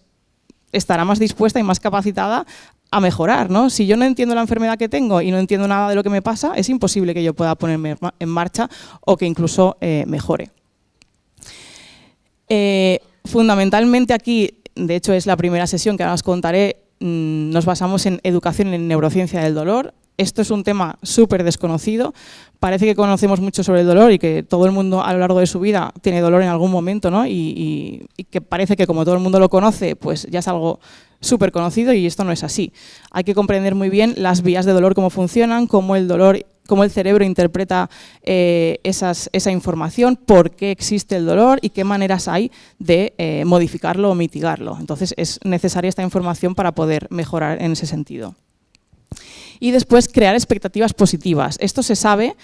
estará más dispuesta y más capacitada a mejorar, ¿no? Si yo no entiendo la enfermedad que tengo y no entiendo nada de lo que me pasa, es imposible que yo pueda ponerme en marcha o que incluso mejore. Fundamentalmente aquí, de hecho es la primera sesión que ahora os contaré, nos basamos en educación en neurociencia del dolor. Esto es un tema súper desconocido. Parece que conocemos mucho sobre el dolor y que todo el mundo a lo largo de su vida tiene dolor en algún momento, ¿no? Y que parece que como todo el mundo lo conoce, pues ya es algo súper conocido y esto no es así. Hay que comprender muy bien las vías de dolor, cómo funcionan, cómo el cerebro interpreta esa información, por qué existe el dolor y qué maneras hay de modificarlo o mitigarlo. Entonces es necesaria esta información para poder mejorar en ese sentido. Y después crear expectativas positivas. Esto se sabe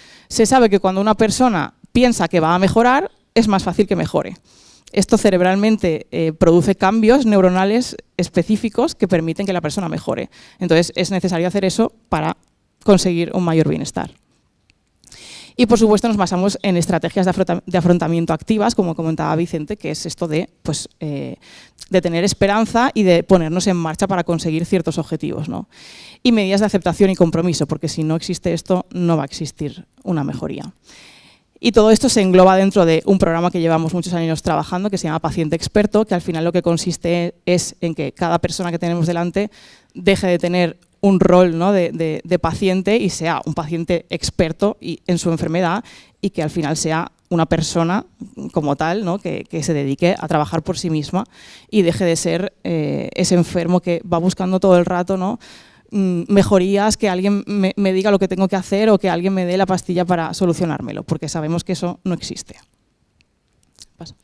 que cuando una persona piensa que va a mejorar, es más fácil que mejore. Esto cerebralmente produce cambios neuronales específicos que permiten que la persona mejore. Entonces es necesario hacer eso para conseguir un mayor bienestar. Y por supuesto nos basamos en estrategias de afrontamiento activas, como comentaba Vicente, que es esto de tener esperanza y de ponernos en marcha para conseguir ciertos objetivos, ¿no? Y medidas de aceptación y compromiso, porque si no existe esto, no va a existir una mejoría. Y todo esto se engloba dentro de un programa que llevamos muchos años trabajando, que se llama Paciente Experto, que al final lo que consiste es en que cada persona que tenemos delante deje de tener un rol, ¿no?, de paciente y sea un paciente experto en su enfermedad y que al final sea una persona como tal, ¿no?, que se dedique a trabajar por sí misma y deje de ser ese enfermo que va buscando todo el rato, ¿no?, mejorías, que alguien me diga lo que tengo que hacer o que alguien me dé la pastilla para solucionármelo, porque sabemos que eso no existe. Paso.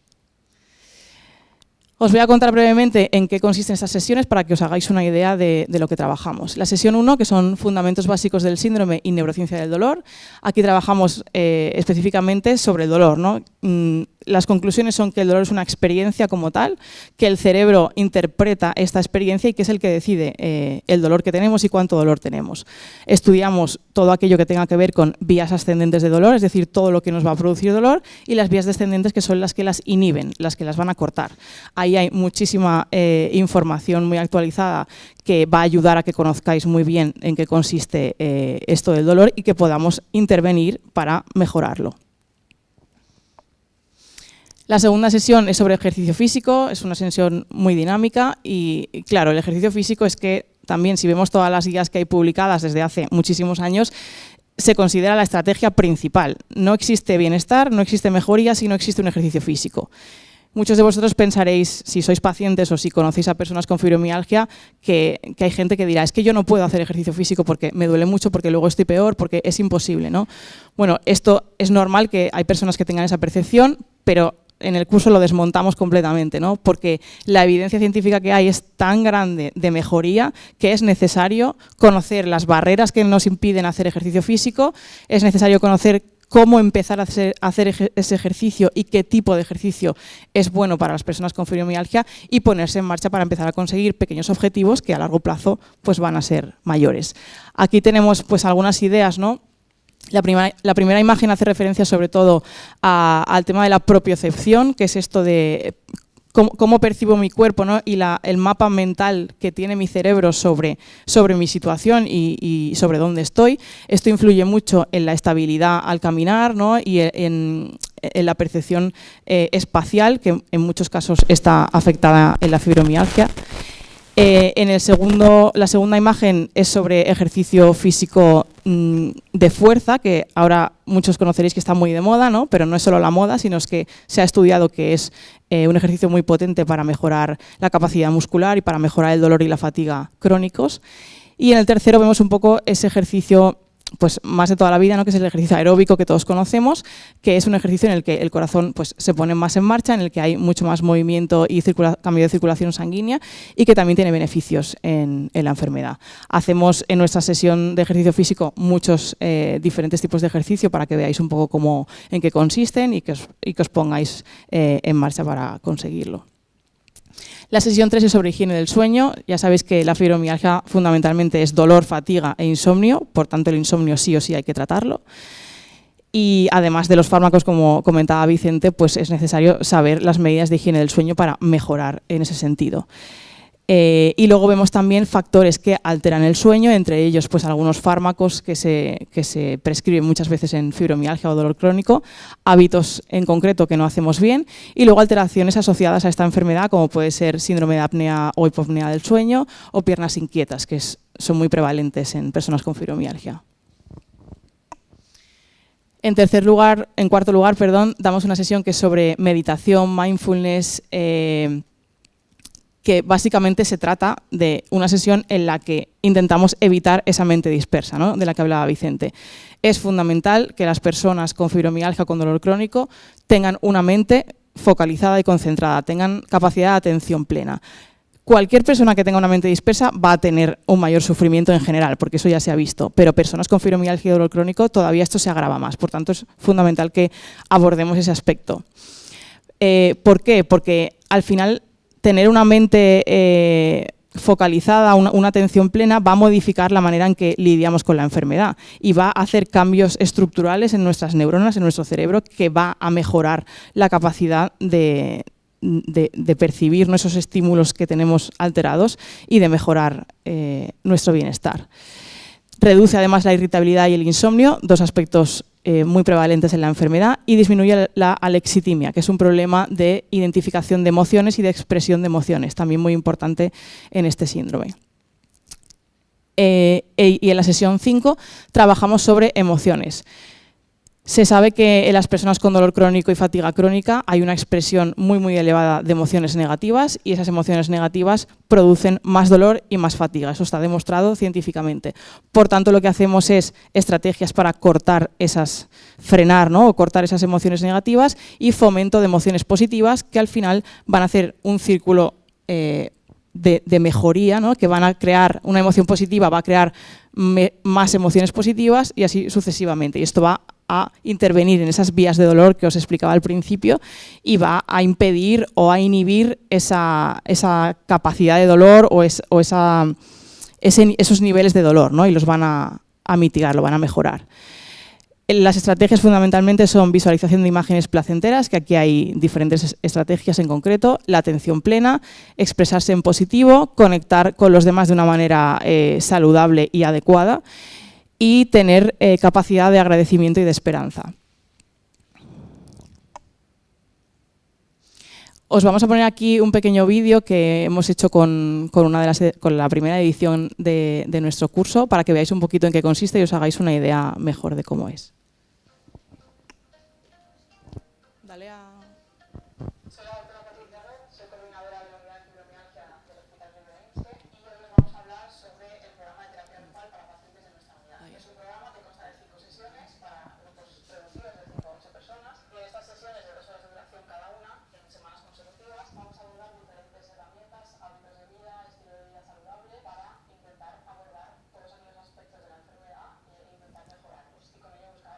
Os voy a contar brevemente en qué consisten estas sesiones para que os hagáis una idea de lo que trabajamos. La sesión 1, que son fundamentos básicos del síndrome y neurociencia del dolor. Aquí trabajamos específicamente sobre el dolor, ¿no? Las conclusiones son que el dolor es una experiencia como tal, que el cerebro interpreta esta experiencia y que es el que decide el dolor que tenemos y cuánto dolor tenemos. Estudiamos todo aquello que tenga que ver con vías ascendentes de dolor, es decir, todo lo que nos va a producir dolor, y las vías descendentes, que son las que las inhiben, las que las van a cortar. Ahí hay muchísima información muy actualizada que va a ayudar a que conozcáis muy bien en qué consiste esto del dolor y que podamos intervenir para mejorarlo. La segunda sesión es sobre ejercicio físico, es una sesión muy dinámica y claro, el ejercicio físico es que también, si vemos todas las guías que hay publicadas desde hace muchísimos años, se considera la estrategia principal. No existe bienestar, no existe mejoría si no existe un ejercicio físico. Muchos de vosotros pensaréis, si sois pacientes o si conocéis a personas con fibromialgia, que hay gente que dirá, es que yo no puedo hacer ejercicio físico porque me duele mucho, porque luego estoy peor, porque es imposible, ¿no? Bueno, esto es normal, que hay personas que tengan esa percepción, pero en el curso lo desmontamos completamente, ¿no? Porque la evidencia científica que hay es tan grande de mejoría que es necesario conocer las barreras que nos impiden hacer ejercicio físico, es necesario conocer cómo empezar a hacer ese ejercicio y qué tipo de ejercicio es bueno para las personas con fibromialgia y ponerse en marcha para empezar a conseguir pequeños objetivos que a largo plazo pues van a ser mayores. Aquí tenemos pues algunas ideas, ¿no? La primera imagen hace referencia sobre todo al tema de la propiocepción, que es esto de cómo percibo mi cuerpo, ¿no? Y el mapa mental que tiene mi cerebro sobre mi situación y sobre dónde estoy. Esto influye mucho en la estabilidad al caminar, ¿no? Y en la percepción espacial, que en muchos casos está afectada en la fibromialgia. La segunda imagen es sobre ejercicio físico de fuerza, que ahora muchos conoceréis que está muy de moda, ¿no? Pero no es solo la moda, sino es que se ha estudiado que es un ejercicio muy potente para mejorar la capacidad muscular y para mejorar el dolor y la fatiga crónicos. Y en el tercero vemos un poco ese ejercicio pues más de toda la vida, ¿no? Que es el ejercicio aeróbico que todos conocemos, que es un ejercicio en el que el corazón pues, se pone más en marcha, en el que hay mucho más movimiento y cambio de circulación sanguínea y que también tiene beneficios en la enfermedad. Hacemos en nuestra sesión de ejercicio físico muchos diferentes tipos de ejercicio para que veáis un poco en qué consisten y que os pongáis en marcha para conseguirlo. La sesión 3 es sobre higiene del sueño. Ya sabéis que la fibromialgia fundamentalmente es dolor, fatiga e insomnio, por tanto el insomnio sí o sí hay que tratarlo. Y además de los fármacos, como comentaba Vicente, pues es necesario saber las medidas de higiene del sueño para mejorar en ese sentido. Y luego vemos también factores que alteran el sueño, entre ellos pues algunos fármacos que se prescriben muchas veces en fibromialgia o dolor crónico, hábitos en concreto que no hacemos bien y luego alteraciones asociadas a esta enfermedad como puede ser síndrome de apnea o hipopnea del sueño o piernas inquietas, que son muy prevalentes en personas con fibromialgia. En cuarto lugar, damos una sesión que es sobre meditación, mindfulness, que básicamente se trata de una sesión en la que intentamos evitar esa mente dispersa, ¿no? De la que hablaba Vicente. Es fundamental que las personas con fibromialgia o con dolor crónico tengan una mente focalizada y concentrada, tengan capacidad de atención plena. Cualquier persona que tenga una mente dispersa va a tener un mayor sufrimiento en general, porque eso ya se ha visto, pero personas con fibromialgia y dolor crónico todavía esto se agrava más, por tanto es fundamental que abordemos ese aspecto. ¿Por qué? Porque al final tener una mente focalizada, una atención plena, va a modificar la manera en que lidiamos con la enfermedad y va a hacer cambios estructurales en nuestras neuronas, en nuestro cerebro, que va a mejorar la capacidad de percibir esos estímulos que tenemos alterados y de mejorar nuestro bienestar. Reduce además la irritabilidad y el insomnio, dos aspectos muy prevalentes en la enfermedad, y disminuye la alexitimia, que es un problema de identificación de emociones y de expresión de emociones, también muy importante en este síndrome. Y en la sesión 5 trabajamos sobre emociones. Se sabe que en las personas con dolor crónico y fatiga crónica hay una expresión muy elevada de emociones negativas y esas emociones negativas producen más dolor y más fatiga. Eso está demostrado científicamente. Por tanto, lo que hacemos es estrategias para frenar, ¿no? O cortar esas emociones negativas y fomento de emociones positivas que al final van a hacer un círculo de mejoría, ¿no? Que van a crear una emoción positiva, va a crear más emociones positivas y así sucesivamente. Y esto va a intervenir en esas vías de dolor que os explicaba al principio y va a impedir o a inhibir esa capacidad de dolor o esos niveles de dolor, ¿no? Y los van a mitigar, lo van a mejorar. Las estrategias fundamentalmente son visualización de imágenes placenteras, que aquí hay diferentes estrategias en concreto, la atención plena, expresarse en positivo, conectar con los demás de una manera saludable y adecuada y tener capacidad de agradecimiento y de esperanza. Os vamos a poner aquí un pequeño vídeo que hemos hecho con la primera edición de nuestro curso para que veáis un poquito en qué consiste y os hagáis una idea mejor de cómo es. Dale a... Soy la doctora Patricia Roth, soy coordinadora de la unidad de fibromialgia del Hospital de Elche y hoy os vamos a hablar sobre el programa de terapia grupal para pacientes de nuestra unidad. Es un programa que consta de 5 sesiones para grupos reducidos de 5 a 8 personas y en estas sesiones de 2 horas de duración cada una, en semanas consecutivas, vamos a abordar diferentes herramientas, hábitos de vida, estilo de vida saludable para intentar abordar todos aquellos aspectos de la enfermedad e intentar mejorarlos y con ello buscar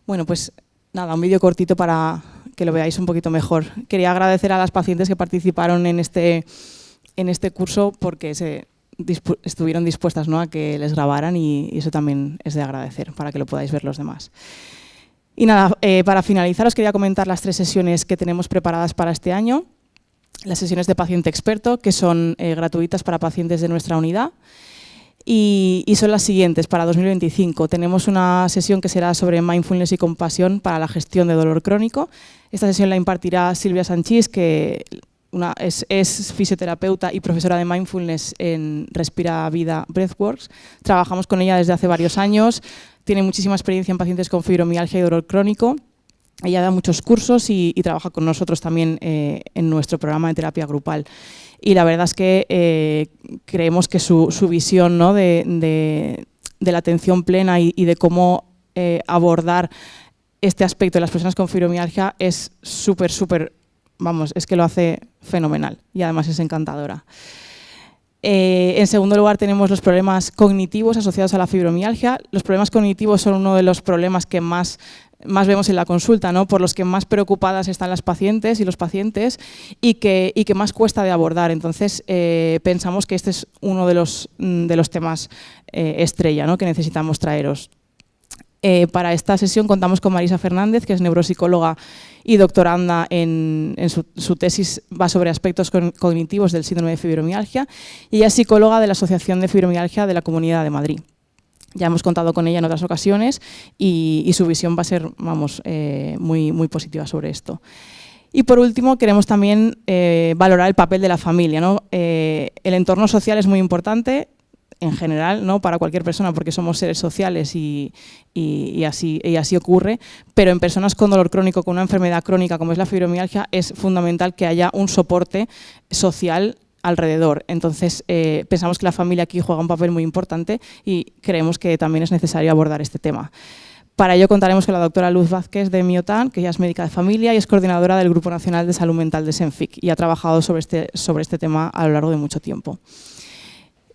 Bueno, pues nada, un vídeo cortito para que lo veáis un poquito mejor. Quería agradecer a las pacientes que participaron en este curso porque estuvieron dispuestas, ¿no?, a que les grabaran y eso también es de agradecer para que lo podáis ver los demás. Y nada, para finalizar os quería comentar las 3 sesiones que tenemos preparadas para este año. Las sesiones de paciente experto, que son gratuitas para pacientes de nuestra unidad. Y son las siguientes para 2025. Tenemos una sesión que será sobre mindfulness y compasión para la gestión de dolor crónico. Esta sesión la impartirá Silvia Sanchís, que es fisioterapeuta y profesora de mindfulness en Respira Vida Breathworks. Trabajamos con ella desde hace varios años. Tiene muchísima experiencia en pacientes con fibromialgia y dolor crónico. Ella da muchos cursos y trabaja con nosotros también en nuestro programa de terapia grupal. Y la verdad es que creemos que su visión, ¿no?, de la atención plena y de cómo abordar este aspecto de las personas con fibromialgia es súper, vamos, es que lo hace fenomenal y además es encantadora. En segundo lugar tenemos los problemas cognitivos asociados a la fibromialgia. Los problemas cognitivos son uno de los problemas que más vemos en la consulta, ¿no?, por los que más preocupadas están las pacientes y los pacientes y que más cuesta de abordar. Entonces, pensamos que este es uno de los temas estrella, ¿no?, que necesitamos traeros. Para esta sesión contamos con Marisa Fernández, que es neuropsicóloga y doctoranda en su tesis va sobre aspectos cognitivos del síndrome de fibromialgia, y ella es psicóloga de la Asociación de Fibromialgia de la Comunidad de Madrid. Ya hemos contado con ella en otras ocasiones y su visión va a ser, vamos, muy positiva sobre esto. Y por último, queremos también valorar el papel de la familia, ¿no? El entorno social es muy importante en general, ¿no?, para cualquier persona, porque somos seres sociales y así ocurre, pero en personas con dolor crónico, con una enfermedad crónica como es la fibromialgia, es fundamental que haya un soporte social alrededor. Entonces, pensamos que la familia aquí juega un papel muy importante y creemos que también es necesario abordar este tema. Para ello contaremos con la doctora Luz Vázquez de Miotan, que ella es médica de familia y es coordinadora del Grupo Nacional de Salud Mental de SENFIC y ha trabajado sobre este tema a lo largo de mucho tiempo.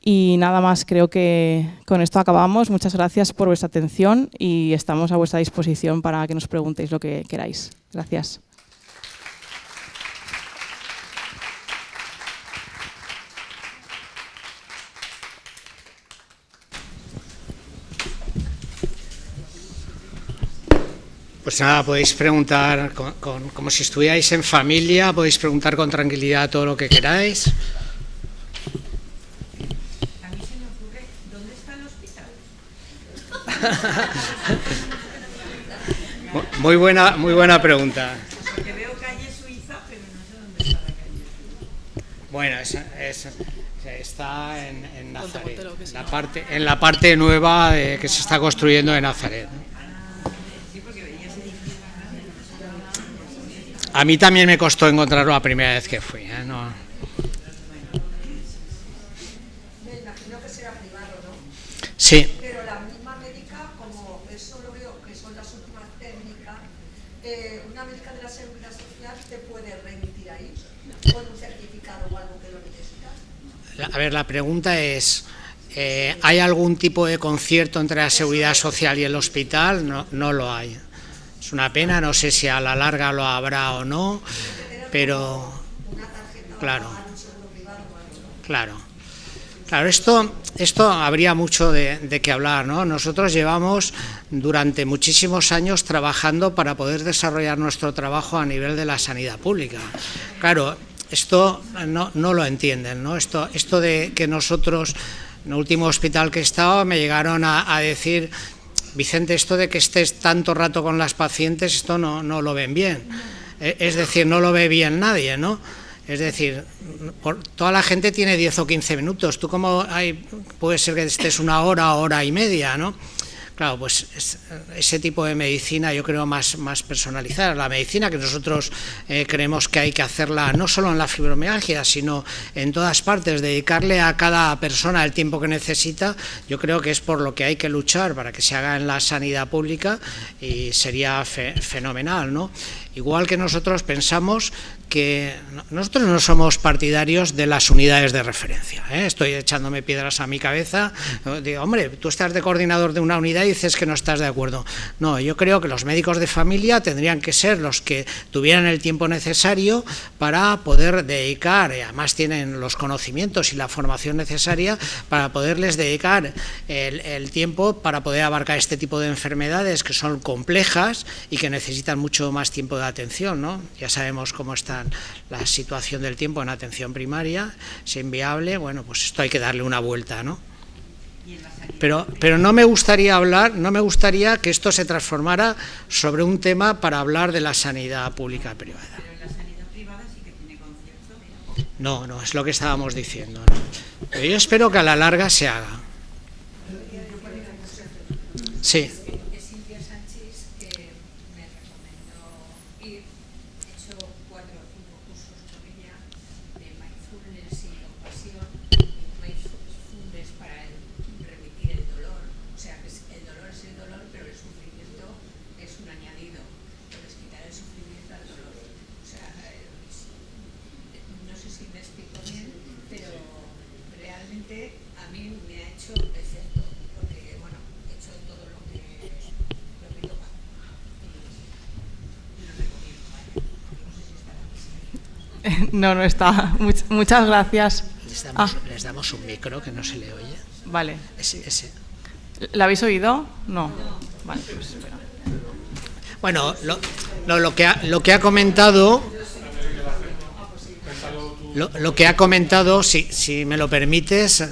Y nada más, creo que con esto acabamos. Muchas gracias por vuestra atención y estamos a vuestra disposición para que nos preguntéis lo que queráis. Gracias. Pues nada, podéis preguntar como si estuvierais en familia, podéis preguntar con tranquilidad todo lo que queráis. A mí se me ocurre, ¿dónde está el hospital? Muy buena pregunta. Porque veo calle Suiza, pero no sé dónde está la calle. Bueno, está en Nazaret, en la parte nueva que se está construyendo en Nazaret. A mí también me costó encontrarlo la primera vez que fui, ¿eh? No. Me imagino que será privado, ¿no? Sí. Pero la misma médica, como eso lo veo que son las últimas técnicas, una médica de la Seguridad Social te puede remitir ahí con un certificado o algo que lo necesitas. A ver, la pregunta es, ¿hay algún tipo de concierto entre la Seguridad Social y el hospital? No lo hay. Es una pena, no sé si a la larga lo habrá o no, pero claro, esto habría mucho de qué hablar, ¿no? Nosotros llevamos durante muchísimos años trabajando para poder desarrollar nuestro trabajo a nivel de la sanidad pública. Claro, esto no lo entienden, ¿no? Esto de que nosotros, en el último hospital que he estado, me llegaron a decir: Vicente, esto de que estés tanto rato con las pacientes, esto no lo ven bien. Es decir, no lo ve bien nadie, ¿no? Es decir, toda la gente tiene 10 o 15 minutos. Tú, ¿cómo puede ser que estés una hora y media, ¿no? Claro, pues ese tipo de medicina yo creo más personalizada. La medicina que nosotros creemos que hay que hacerla no solo en la fibromialgia, sino en todas partes, dedicarle a cada persona el tiempo que necesita, yo creo que es por lo que hay que luchar para que se haga en la sanidad pública y sería fenomenal, ¿no? Igual que nosotros pensamos que nosotros no somos partidarios de las unidades de referencia, ¿eh? Estoy echándome piedras a mi cabeza, digo, hombre, tú estás de coordinador de una unidad y dices que no estás de acuerdo. No, yo creo que los médicos de familia tendrían que ser los que tuvieran el tiempo necesario para poder dedicar, y además tienen los conocimientos y la formación necesaria para poderles dedicar el tiempo para poder abarcar este tipo de enfermedades que son complejas y que necesitan mucho más tiempo de atención, ¿no? Ya sabemos cómo está la situación del tiempo en atención primaria, es inviable, bueno, pues esto hay que darle una vuelta, ¿no? Pero no me gustaría que esto se transformara sobre un tema para hablar de la sanidad pública y privada. Pero en la sanidad privada sí que tiene concierto. No, es lo que estábamos diciendo, ¿no? Pero yo espero que a la larga se haga. Sí. No está. Muchas gracias. Les damos un micro que no se le oye. Vale. Ese. ¿La habéis oído? No. Vale, pues espera. Bueno, lo que ha comentado, si me lo permites,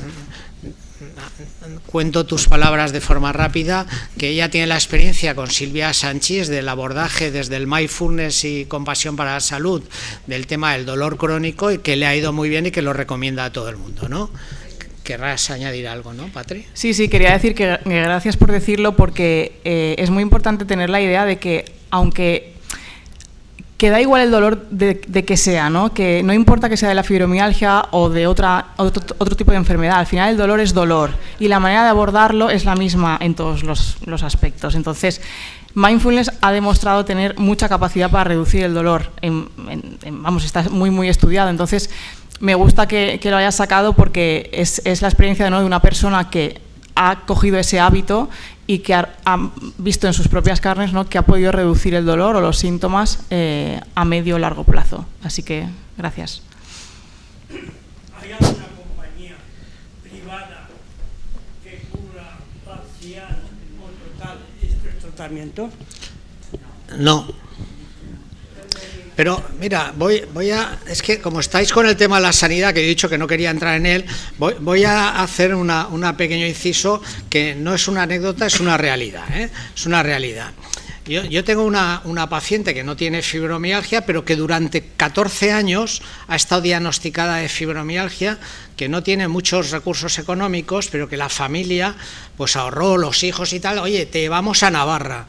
cuento tus palabras de forma rápida, que ella tiene la experiencia con Silvia Sanchís del abordaje desde el Mindfulness y Compasión para la Salud del tema del dolor crónico y que le ha ido muy bien y que lo recomienda a todo el mundo, ¿no? ¿Querrás añadir algo, no, Patri? Sí, quería decir que gracias por decirlo porque es muy importante tener la idea de que aunque que da igual el dolor de que sea, ¿no? Que no importa que sea de la fibromialgia o de otro tipo de enfermedad, al final el dolor es dolor y la manera de abordarlo es la misma en todos los aspectos. Entonces, Mindfulness ha demostrado tener mucha capacidad para reducir el dolor, vamos, está muy estudiado, entonces me gusta que lo hayas sacado porque es la experiencia de una persona que ha cogido ese hábito y que ha visto en sus propias carnes, ¿no?, que ha podido reducir el dolor o los síntomas a medio o largo plazo. Así que, gracias. ¿Hay alguna compañía privada que cubra parcial o total este tratamiento? No. Pero mira, es que como estáis con el tema de la sanidad, que he dicho que no quería entrar en él, voy a hacer una pequeño inciso que no es una anécdota, es una realidad, ¿eh? Es una realidad. Yo tengo una paciente que no tiene fibromialgia, pero que durante 14 años ha estado diagnosticada de fibromialgia, que no tiene muchos recursos económicos, pero que la familia pues ahorró, los hijos y tal. Oye, te llevamos a Navarra,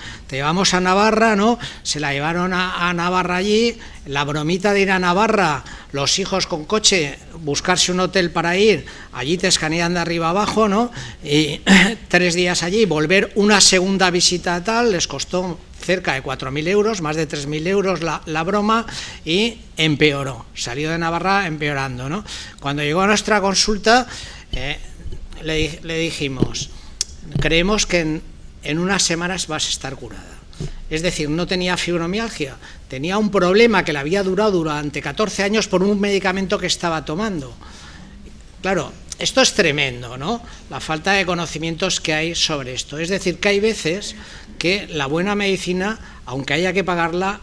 ¿no? Se la llevaron a Navarra allí, la bromita de ir a Navarra, los hijos con coche, buscarse un hotel para ir, allí te escanean de arriba abajo, ¿no? Y 3 días allí, volver una segunda visita tal, les costó cerca de 4.000 euros, más de 3.000 euros la broma, y empeoró, salió de Navarra empeorando, ¿no? Cuando llegó a nuestra consulta le dijimos, creemos que en unas semanas vas a estar curada. Es decir, no tenía fibromialgia, tenía un problema que le había durado durante 14 años por un medicamento que estaba tomando. Claro, esto es tremendo, ¿no? La falta de conocimientos que hay sobre esto. Es decir, que hay veces que la buena medicina, aunque haya que pagarla,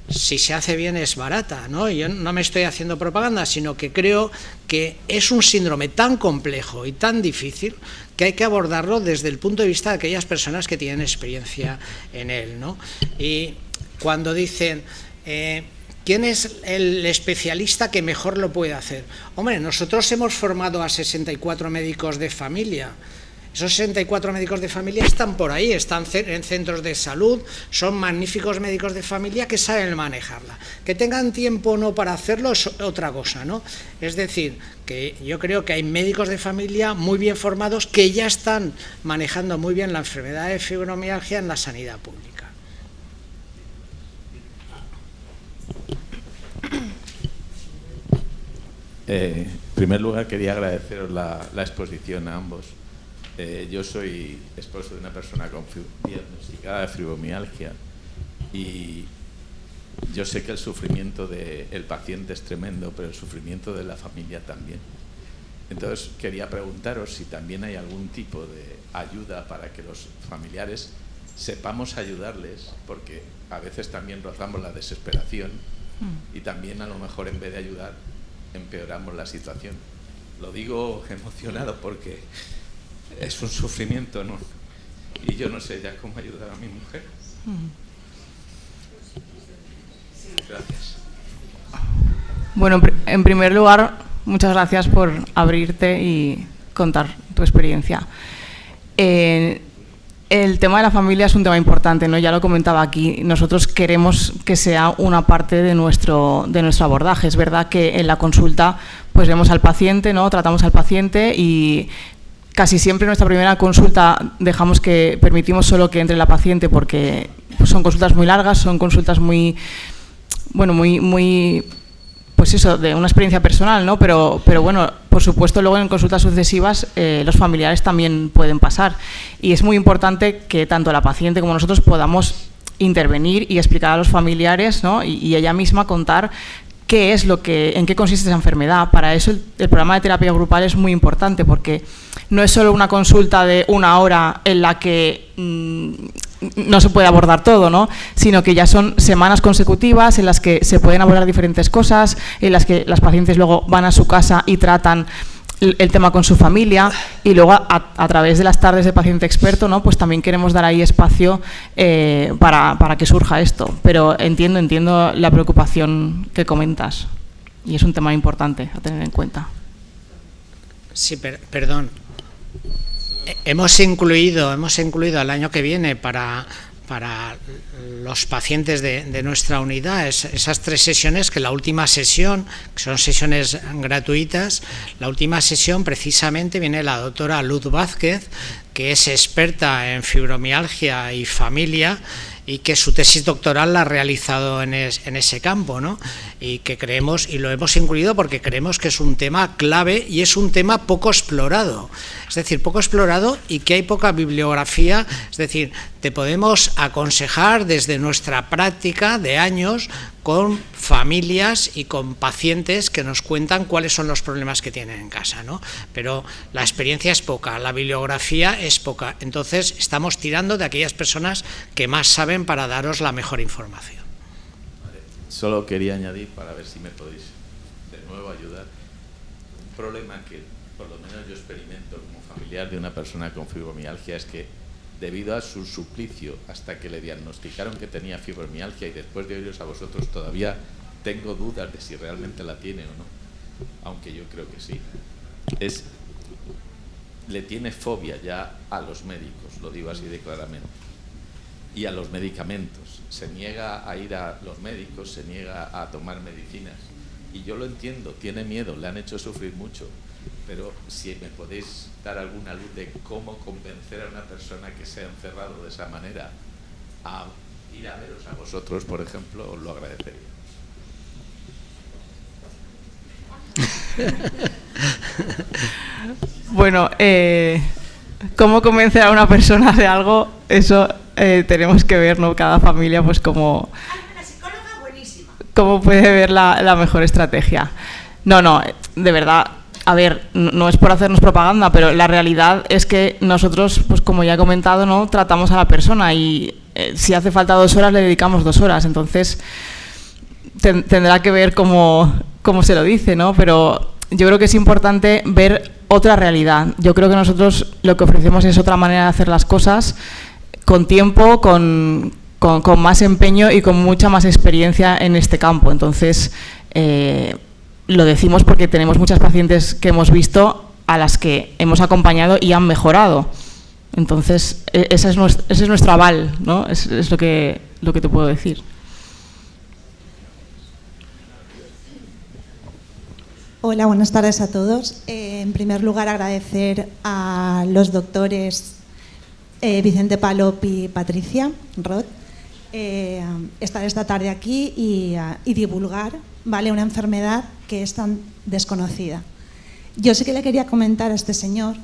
si se hace bien es barata, ¿no? Yo no me estoy haciendo propaganda, sino que creo que es un síndrome tan complejo y tan difícil que hay que abordarlo desde el punto de vista de aquellas personas que tienen experiencia en él, ¿no? Y cuando dicen, ¿quién es el especialista que mejor lo puede hacer? Hombre, nosotros hemos formado a 64 médicos de familia Esos 64 médicos de familia están por ahí, están en centros de salud, son magníficos médicos de familia que saben manejarla. Que tengan tiempo o no para hacerlo es otra cosa, ¿no? Es decir, que yo creo que hay médicos de familia muy bien formados que ya están manejando muy bien la enfermedad de fibromialgia en la sanidad pública. En primer lugar, quería agradeceros la exposición a ambos. Yo soy esposo de una persona diagnosticada de fibromialgia y yo sé que el sufrimiento del paciente es tremendo, pero el sufrimiento de la familia también. Entonces, quería preguntaros si también hay algún tipo de ayuda para que los familiares sepamos ayudarles, porque a veces también rozamos la desesperación y también a lo mejor en vez de ayudar empeoramos la situación. Lo digo emocionado porque es un sufrimiento, ¿no? Y yo no sé ya cómo ayudar a mi mujer. Gracias. Bueno, en primer lugar, muchas gracias por abrirte y contar tu experiencia. El tema de la familia es un tema importante, ¿no? Ya lo comentaba aquí. Nosotros queremos que sea una parte de nuestro abordaje. Es verdad que en la consulta pues vemos al paciente, ¿no? Tratamos al paciente y casi siempre en nuestra primera consulta permitimos solo que entre la paciente porque pues, son consultas muy largas, son consultas muy pues eso, de una experiencia personal, ¿no? Pero bueno, por supuesto, luego en consultas sucesivas los familiares también pueden pasar. Y es muy importante que tanto la paciente como nosotros podamos intervenir y explicar a los familiares, ¿no? y ella misma contar en qué consiste esa enfermedad. Para eso el programa de terapia grupal es muy importante, porque no es solo una consulta de 1 hora en la que no se puede abordar todo, ¿no? Sino que ya son semanas consecutivas en las que se pueden abordar diferentes cosas, en las que las pacientes luego van a su casa y tratan el tema con su familia, y luego a través de las tardes de paciente experto, ¿no? Pues también queremos dar ahí espacio para que surja esto. Pero entiendo la preocupación que comentas y es un tema importante a tener en cuenta. Sí, perdón. Hemos incluido el año que viene para los pacientes de nuestra unidad esas 3 sesiones, que la última sesión, que son sesiones gratuitas, la última sesión precisamente viene la doctora Luz Vázquez, que es experta en fibromialgia y familia, y que su tesis doctoral la ha realizado en ese campo, ¿no? Y que creemos, y lo hemos incluido porque creemos que es un tema clave y es un tema poco explorado. Es decir, poco explorado y que hay poca bibliografía. Es decir, te podemos aconsejar desde nuestra práctica de años con familias y con pacientes que nos cuentan cuáles son los problemas que tienen en casa, ¿no? Pero la experiencia es poca, la bibliografía es poca. Entonces, estamos tirando de aquellas personas que más saben para daros la mejor información. Vale. Solo quería añadir, para ver si me podéis de nuevo ayudar, un problema que por lo menos yo experimento como familiar de una persona con fibromialgia es que debido a su suplicio hasta que le diagnosticaron que tenía fibromialgia, y después de oíros a vosotros todavía tengo dudas de si realmente la tiene o no, aunque yo creo que sí, le tiene fobia ya a los médicos, lo digo así de claramente, y a los medicamentos. Se niega a ir a los médicos, se niega a tomar medicinas, y yo lo entiendo, tiene miedo, le han hecho sufrir mucho, pero si me podéis dar alguna luz de cómo convencer a una persona que se ha encerrado de esa manera a ir a veros a vosotros, por ejemplo, os lo agradecería. Bueno, cómo convencer a una persona de algo, eso tenemos que ver, ¿no? Cada familia, pues cómo puede ver la mejor estrategia. No, de verdad. A ver, no es por hacernos propaganda, pero la realidad es que nosotros, pues como ya he comentado, ¿no? Tratamos a la persona y si hace falta 2 horas, le dedicamos 2 horas. Entonces, tendrá que ver cómo se lo dice, ¿no? Pero yo creo que es importante ver otra realidad. Yo creo que nosotros lo que ofrecemos es otra manera de hacer las cosas, con tiempo, con más empeño y con mucha más experiencia en este campo. Entonces, lo decimos porque tenemos muchas pacientes que hemos visto a las que hemos acompañado y han mejorado. Entonces, ese es nuestro aval, ¿no? Es lo que te puedo decir. Hola, buenas tardes a todos. En primer lugar, agradecer a los doctores Vicente Palop y Patricia Roth estar esta tarde aquí y divulgar, ¿vale?, una enfermedad que es tan desconocida. Yo sí que le quería comentar a este señor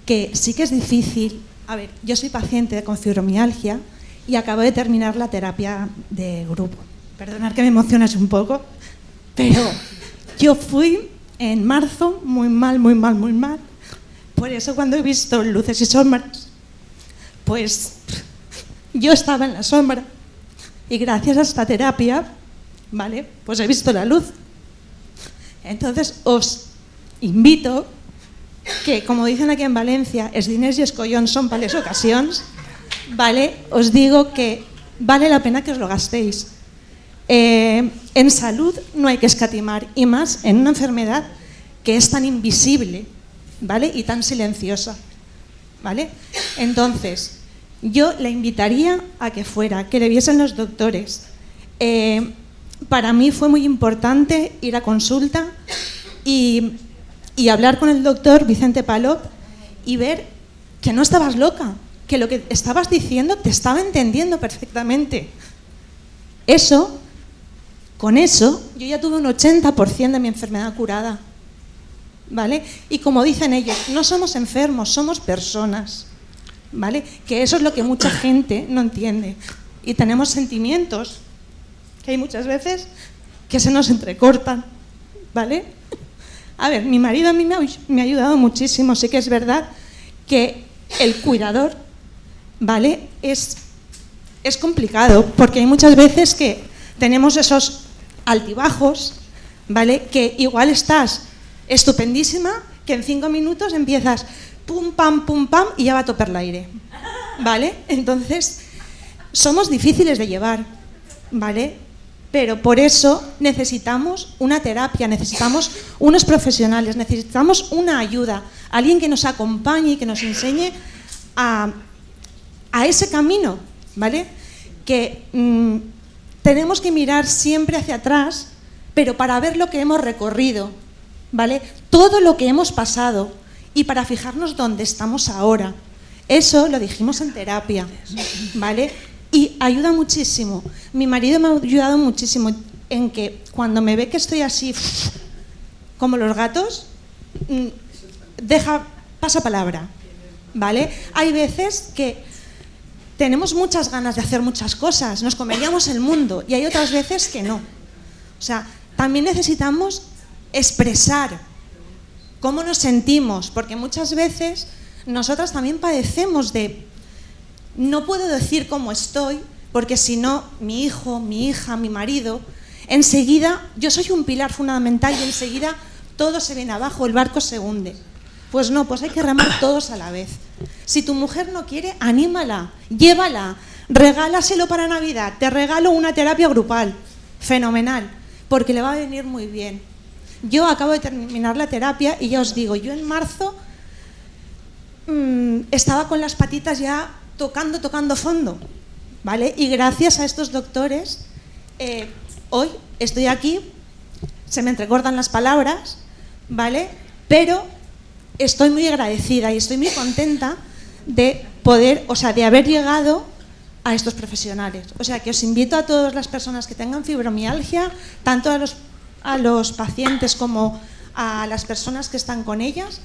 que sí que es difícil. A ver, yo soy paciente con fibromialgia y acabo de terminar la terapia de grupo. Perdonad que me emocionas un poco, pero yo fui en marzo muy mal, muy mal, muy mal. Por eso cuando he visto luces y sombras, pues yo estaba en la sombra y gracias a esta terapia, ¿vale?, pues he visto la luz. Entonces os invito que, como dicen aquí en Valencia, els diners i el collón son para les ocasions, ¿vale? Os digo que vale la pena que os lo gastéis. En salud no hay que escatimar, y más en una enfermedad que es tan invisible, ¿vale?, y tan silenciosa, ¿vale? Entonces, yo le invitaría a que fuera, que le viesen los doctores. Para mí fue muy importante ir a consulta y hablar con el doctor Vicente Palop y ver que no estabas loca, que lo que estabas diciendo te estaba entendiendo perfectamente. Con eso, yo ya tuve un 80% de mi enfermedad curada, ¿vale? Y como dicen ellos, no somos enfermos, somos personas, ¿vale? Que eso es lo que mucha gente no entiende. Y tenemos sentimientos que hay muchas veces que se nos entrecortan, ¿vale? A ver, mi marido a mí me ha ayudado muchísimo. Sí que es verdad que el cuidador, ¿vale?, es complicado, porque hay muchas veces que tenemos esos altibajos, ¿vale?, que igual estás estupendísima, que en 5 minutos empiezas pum, pam, y ya va a topar el aire, ¿vale? Entonces, somos difíciles de llevar, ¿vale? Pero por eso necesitamos una terapia, necesitamos unos profesionales, necesitamos una ayuda, alguien que nos acompañe y que nos enseñe a ese camino, ¿vale? Que tenemos que mirar siempre hacia atrás, pero para ver lo que hemos recorrido, ¿vale? Todo lo que hemos pasado y para fijarnos dónde estamos ahora. Eso lo dijimos en terapia, ¿vale? Y ayuda muchísimo. Mi marido me ha ayudado muchísimo en que cuando me ve que estoy así, como los gatos, pasa palabra, ¿vale? Hay veces que tenemos muchas ganas de hacer muchas cosas, nos comeríamos el mundo, y hay otras veces que no. O sea, también necesitamos expresar cómo nos sentimos, porque muchas veces nosotras también padecemos de no puedo decir cómo estoy, porque si no, mi hijo, mi hija, mi marido, enseguida, yo soy un pilar fundamental y enseguida todo se viene abajo, el barco se hunde. Pues no, pues hay que remar todos a la vez. Si tu mujer no quiere, anímala, llévala, regálaselo para Navidad, te regalo una terapia grupal, fenomenal, porque le va a venir muy bien. Yo acabo de terminar la terapia y ya os digo, yo en marzo estaba con las patitas ya tocando fondo, ¿vale? Y gracias a estos doctores, hoy estoy aquí, se me entrecortan las palabras, ¿vale? Pero estoy muy agradecida y estoy muy contenta de poder, o sea, de haber llegado a estos profesionales. O sea, que os invito a todas las personas que tengan fibromialgia, tanto a los pacientes como a las personas que están con ellas,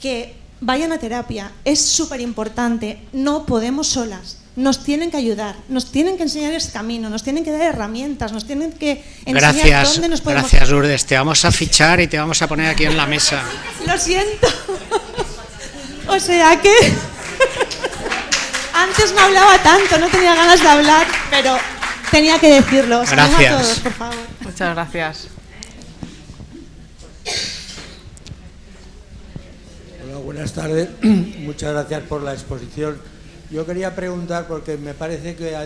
que vayan a terapia. Es súper importante, no podemos solas. Nos tienen que ayudar, nos tienen que enseñar ese camino, nos tienen que dar herramientas, nos tienen que enseñar dónde nos podemos... Gracias, Lourdes. Te vamos a fichar y te vamos a poner aquí en la mesa. Lo siento. O sea que... Antes no hablaba tanto, no tenía ganas de hablar, pero tenía que decirlo. Os animo a todos, por favor. Muchas gracias. Hola, buenas tardes. Muchas gracias por la exposición. Yo quería preguntar, porque me parece que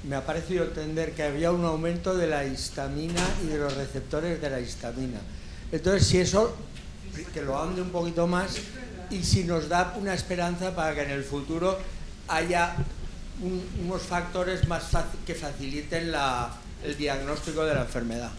me ha parecido entender que había un aumento de la histamina y de los receptores de la histamina. Entonces, si eso, que lo ande un poquito más, y si nos da una esperanza para que en el futuro haya unos factores que faciliten el diagnóstico de la enfermedad.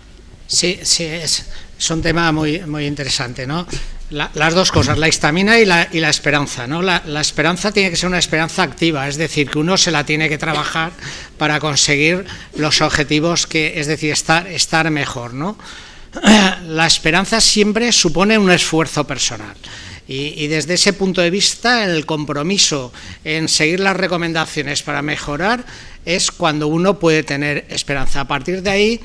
Sí, es un tema muy interesante, ¿no? Las dos cosas, la histamina y la esperanza, ¿no? La esperanza tiene que ser una esperanza activa, es decir, que uno se la tiene que trabajar para conseguir los objetivos, es decir, estar mejor, ¿no? La esperanza siempre supone un esfuerzo personal. Y desde ese punto de vista, el compromiso en seguir las recomendaciones para mejorar es cuando uno puede tener esperanza. A partir de ahí,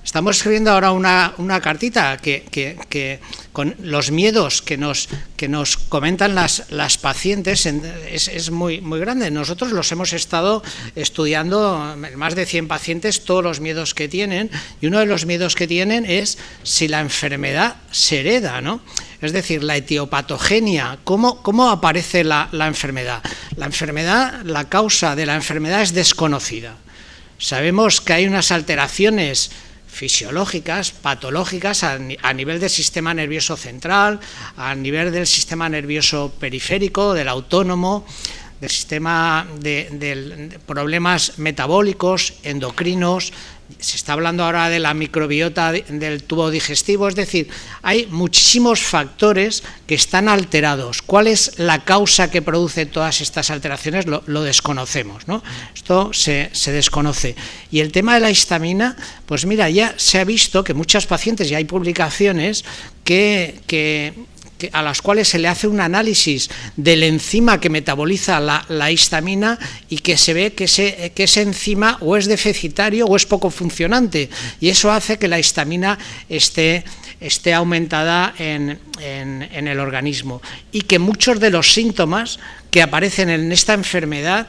estamos escribiendo ahora una cartita que con los miedos que nos comentan las pacientes es muy grande. Nosotros los hemos estado estudiando, más de 100 pacientes, todos los miedos que tienen, y uno de los miedos que tienen es si la enfermedad se hereda, ¿no? Es decir, la etiopatogenia, ¿cómo aparece la enfermedad? La enfermedad, la causa de la enfermedad es desconocida. Sabemos que hay unas alteraciones fisiológicas, patológicas a nivel del sistema nervioso central, a nivel del sistema nervioso periférico, del autónomo, del sistema de problemas metabólicos, endocrinos. Se está hablando ahora de la microbiota del tubo digestivo, es decir, hay muchísimos factores que están alterados. ¿Cuál es la causa que produce todas estas alteraciones? Lo desconocemos, ¿no? Esto se desconoce. Y el tema de la histamina, pues mira, ya se ha visto que muchas pacientes, ya hay publicaciones a las cuales se le hace un análisis del enzima que metaboliza la histamina y que se ve que ese enzima o es deficitario o es poco funcionante, y eso hace que la histamina esté aumentada en el organismo, y que muchos de los síntomas que aparecen en esta enfermedad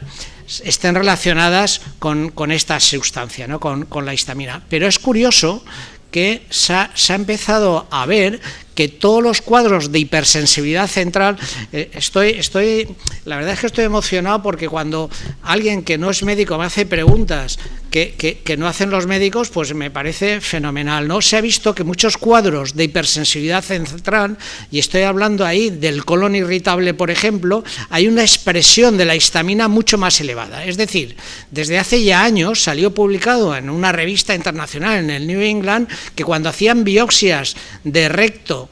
estén relacionadas con esta sustancia, ¿no? con la histamina. Pero es curioso que se ha empezado a ver que todos los cuadros de hipersensibilidad central, la verdad es que estoy emocionado porque cuando alguien que no es médico me hace preguntas que no hacen los médicos, pues me parece fenomenal, ¿no? Se ha visto que muchos cuadros de hipersensibilidad central, y estoy hablando ahí del colon irritable, por ejemplo, hay una expresión de la histamina mucho más elevada. Es decir, desde hace ya años salió publicado en una revista internacional, en el New England, que cuando hacían biopsias de recto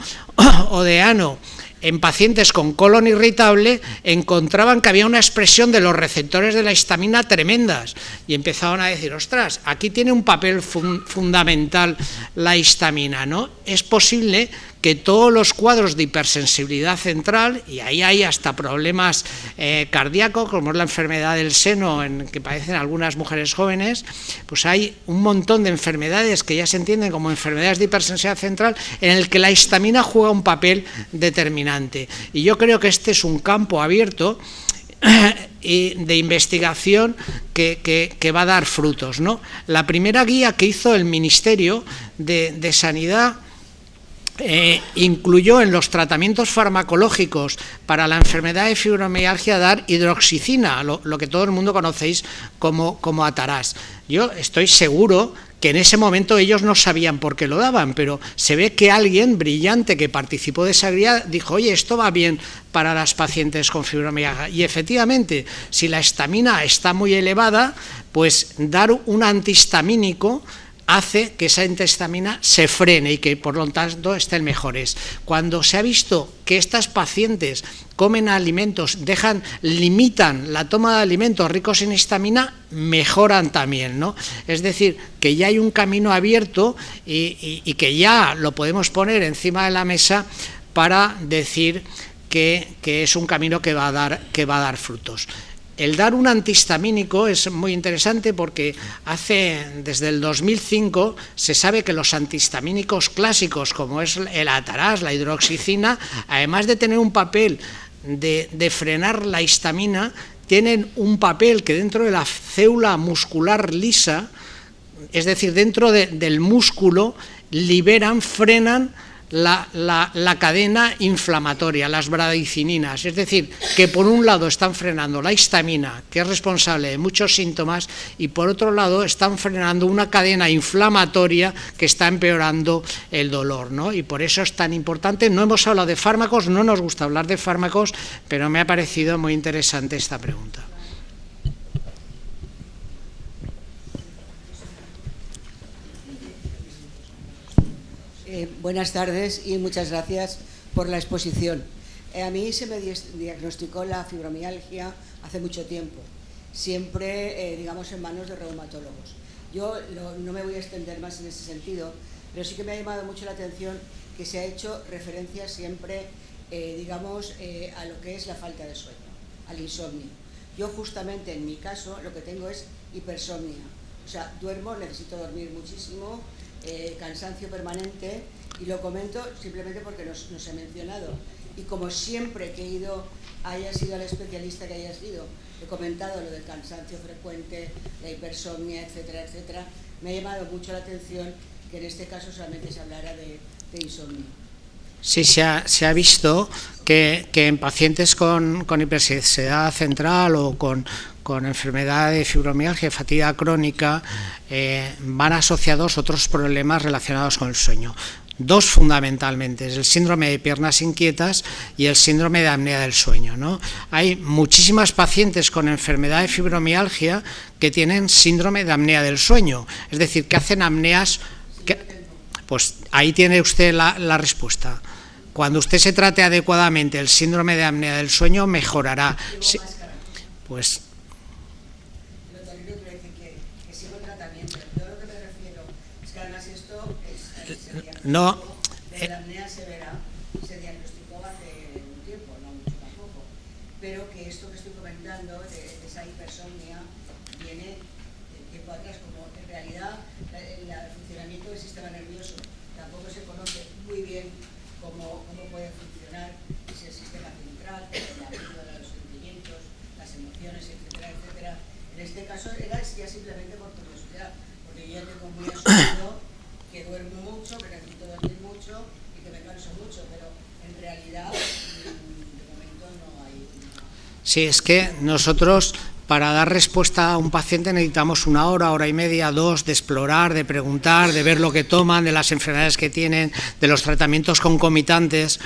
o de ano en pacientes con colon irritable, encontraban que había una expresión de los receptores de la histamina tremendas, y empezaron a decir, ostras, aquí tiene un papel fundamental la histamina, ¿no? Es posible que todos los cuadros de hipersensibilidad central, y ahí hay hasta problemas cardíacos, como es la enfermedad del seno, que padecen algunas mujeres jóvenes, pues hay un montón de enfermedades que ya se entienden como enfermedades de hipersensibilidad central, en el que la histamina juega un papel determinante. Y yo creo que este es un campo abierto y de investigación que va a dar frutos, ¿no? La primera guía que hizo el Ministerio de Sanidad incluyó en los tratamientos farmacológicos para la enfermedad de fibromialgia dar hidroxicina, lo que todo el mundo conocéis como Atarás. Yo estoy seguro que en ese momento ellos no sabían por qué lo daban, pero se ve que alguien brillante que participó de esa guía dijo, oye, esto va bien para las pacientes con fibromialgia. Y efectivamente, si la histamina está muy elevada, pues dar un antihistamínico hace que esa antihistamina se frene y que por lo tanto estén mejores. Cuando se ha visto que estas pacientes comen alimentos, limitan la toma de alimentos ricos en histamina, mejoran también, ¿no? Es decir, que ya hay un camino abierto y que ya lo podemos poner encima de la mesa para decir que es un camino que va a dar frutos. El dar un antihistamínico es muy interesante porque desde el 2005 se sabe que los antihistamínicos clásicos, como es el Atarás, la hidroxicina, además de tener un papel de frenar la histamina, tienen un papel que dentro de la célula muscular lisa, es decir, dentro del músculo, frenan la cadena inflamatoria, las bradicininas, es decir, que por un lado están frenando la histamina, que es responsable de muchos síntomas, y por otro lado están frenando una cadena inflamatoria que está empeorando el dolor, ¿no? Y por eso es tan importante. No hemos hablado de fármacos, no nos gusta hablar de fármacos, pero me ha parecido muy interesante esta pregunta. Buenas tardes y muchas gracias por la exposición. A mí se me diagnosticó la fibromialgia hace mucho tiempo, siempre, digamos, en manos de reumatólogos. Yo no me voy a extender más en ese sentido, pero sí que me ha llamado mucho la atención que se ha hecho referencia siempre, digamos, a lo que es la falta de sueño, al insomnio. Yo justamente en mi caso lo que tengo es hipersomnia, o sea, duermo, necesito dormir muchísimo, cansancio permanente, y lo comento simplemente porque nos he mencionado, y como siempre que he ido, haya sido el especialista que haya sido, he comentado lo del cansancio frecuente, la hipersomnia, etcétera, etcétera. Me ha llamado mucho la atención que en este caso solamente se hablara de insomnio. Sí, se ha visto que en pacientes con hipersensibilidad central o con enfermedad de fibromialgia, fatiga crónica, van asociados otros problemas relacionados con el sueño. Dos fundamentalmente, es el síndrome de piernas inquietas y el síndrome de apnea del sueño, ¿no? Hay muchísimas pacientes con enfermedad de fibromialgia que tienen síndrome de apnea del sueño, es decir, que hacen apneas. Pues ahí tiene usted la respuesta. Cuando usted se trate adecuadamente el síndrome de apnea del sueño, mejorará. Sí, pues. No. La apnea severa se diagnosticó hace un tiempo, no mucho tampoco, pero que esto que estoy comentando de esa hipersomnia viene de tiempo atrás, como en realidad el funcionamiento del sistema nervioso tampoco se conoce muy bien cómo puede funcionar, si el sistema central, la vida de los sentimientos, las emociones, etcétera, etcétera. En este caso era ya simplemente por curiosidad, porque yo ya tengo muy asumido que duermo mucho, que necesito dormir mucho y que me canso mucho, pero en realidad de momento no hay. Sí, es que nosotros para dar respuesta a un paciente necesitamos 1 hora, hora y media, 2, de explorar, de preguntar, de ver lo que toman, de las enfermedades que tienen, de los tratamientos concomitantes.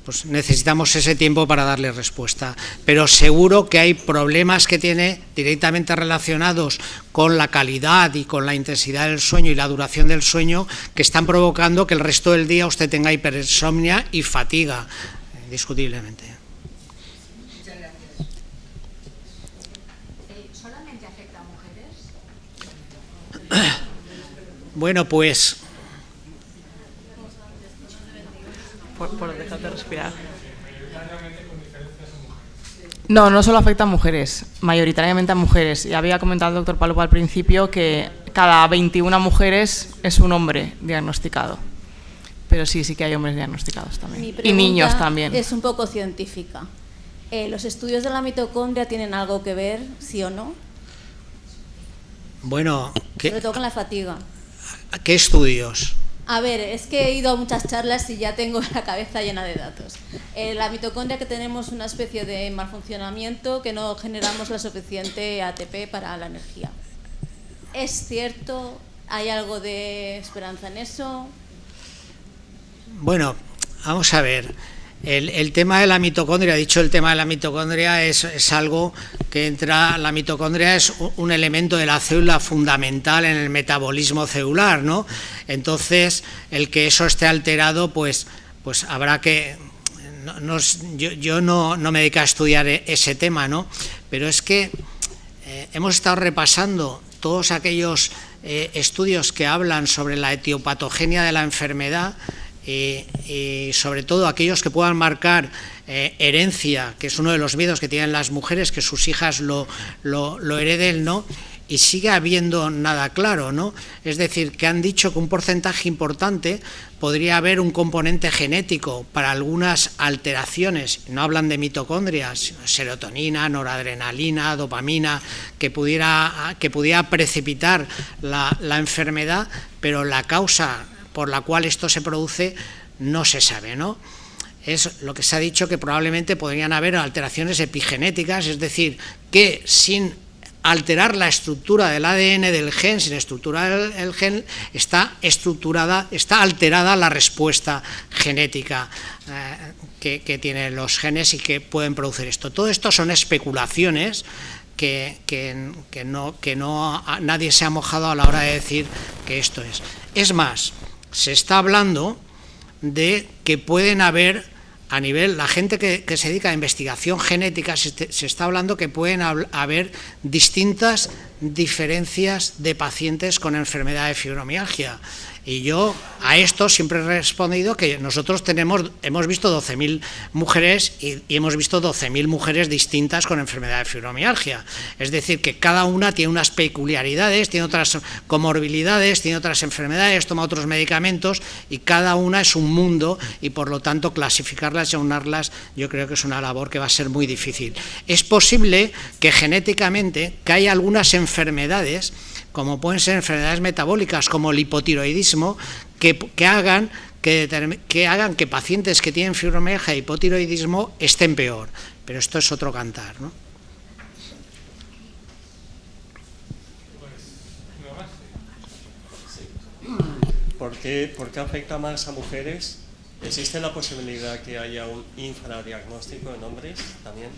Pues necesitamos ese tiempo para darle respuesta, pero seguro que hay problemas que tiene directamente relacionados con la calidad y con la intensidad del sueño y la duración del sueño que están provocando que el resto del día usted tenga hipersomnia y fatiga, indiscutiblemente. Muchas gracias. ¿Solamente afecta a mujeres? Bueno, pues por dejarte respirar. No solo afecta a mujeres, mayoritariamente a mujeres. Y había comentado el doctor Palopo al principio que cada 21 mujeres es un hombre diagnosticado. Pero sí que hay hombres diagnosticados también. Y niños también. Es un poco científica. ¿Los estudios de la mitocondria tienen algo que ver, sí o no? bueno, sobre todo con la fatiga. ¿Qué estudios? A ver, es que he ido a muchas charlas y ya tengo la cabeza llena de datos. La mitocondria, que tenemos una especie de malfuncionamiento, que no generamos la suficiente ATP para la energía. ¿Es cierto? ¿Hay algo de esperanza en eso? Bueno, vamos a ver. El tema de la mitocondria, dicho el tema de la mitocondria, es algo que entra. La mitocondria es un elemento de la célula fundamental en el metabolismo celular, ¿no? Entonces, el que eso esté alterado, pues habrá que. Yo no me dedico a estudiar ese tema, ¿no? Pero es que hemos estado repasando todos aquellos estudios que hablan sobre la etiopatogenia de la enfermedad. Y sobre todo aquellos que puedan marcar herencia, que es uno de los miedos que tienen las mujeres, que sus hijas lo hereden, ¿no? Y sigue habiendo nada claro, ¿no? Es decir, que han dicho que un porcentaje importante podría haber un componente genético para algunas alteraciones, no hablan de mitocondrias, serotonina, noradrenalina, dopamina, que pudiera precipitar la enfermedad, pero la causa por la cual esto se produce no se sabe, ¿no? Es lo que se ha dicho, que probablemente podrían haber alteraciones epigenéticas, es decir, que sin alterar la estructura del ADN del gen, sin estructurar el gen, está alterada la respuesta genética que tienen los genes y que pueden producir esto. Todo esto son especulaciones que nadie se ha mojado a la hora de decir que esto es. Es más, se está hablando de que pueden haber, a nivel, la gente que se dedica a investigación genética, se está hablando que pueden haber distintas diferencias de pacientes con enfermedad de fibromialgia. Y yo a esto siempre he respondido que nosotros hemos visto 12.000 mujeres y hemos visto 12.000 mujeres distintas con enfermedad de fibromialgia. Es decir, que cada una tiene unas peculiaridades, tiene otras comorbilidades, tiene otras enfermedades, toma otros medicamentos y cada una es un mundo y por lo tanto clasificarlas y aunarlas yo creo que es una labor que va a ser muy difícil. Es posible que genéticamente que haya algunas enfermedades, como pueden ser enfermedades metabólicas como el hipotiroidismo, que hagan que pacientes que tienen fibromialgia e hipotiroidismo estén peor. Pero esto es otro cantar, ¿no? ¿Por qué afecta más a mujeres? ¿Existe la posibilidad que haya un infradiagnóstico en hombres también?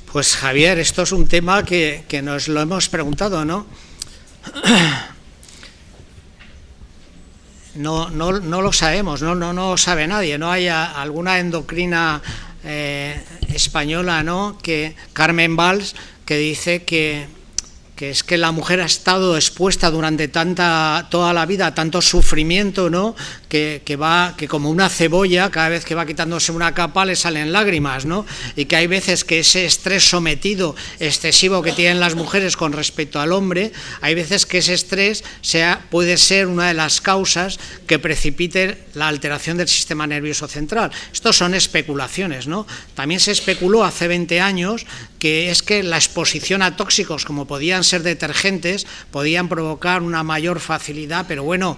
Pues Javier, esto es un tema que nos lo hemos preguntado, ¿no? No lo sabemos, no lo sabe nadie. No hay alguna endocrina española, ¿no? Carmen Valls, que dice que es que la mujer ha estado expuesta durante toda la vida a tanto sufrimiento, ¿no? Que como una cebolla, cada vez que va quitándose una capa le salen lágrimas, ¿no? Y que hay veces que ese estrés sometido excesivo que tienen las mujeres con respecto al hombre, hay veces que ese estrés puede ser una de las causas que precipite la alteración del sistema nervioso central. Estos son especulaciones, ¿no? También se especuló hace 20 años que es que la exposición a tóxicos, como podían ser detergentes, podían provocar una mayor facilidad, pero bueno,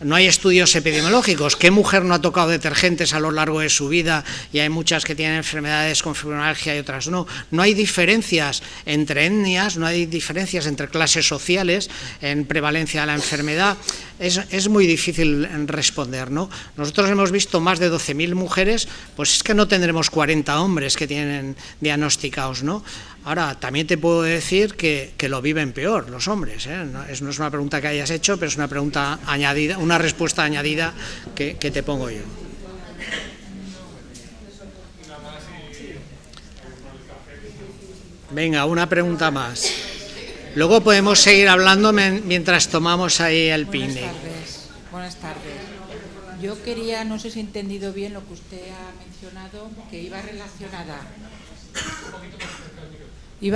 no hay estudios epidemiológicos. ¿Qué mujer no ha tocado detergentes a lo largo de su vida? Y hay muchas que tienen enfermedades con fibromialgia y otras no. No hay diferencias entre etnias, no hay diferencias entre clases sociales en prevalencia de la enfermedad. Es muy difícil responder, ¿no? Nosotros hemos visto más de 12.000 mujeres, pues es que no tendremos 40 hombres que tienen diagnosticados, ¿no? Ahora, también te puedo decir que lo viven peor los hombres, ¿eh? No es una pregunta que hayas hecho, pero es una pregunta añadida, una respuesta añadida que te pongo yo. Venga, una pregunta más. Luego podemos seguir hablando mientras tomamos ahí el picnic. Buenas tardes. Yo quería, no sé si he entendido bien lo que usted ha mencionado, que iba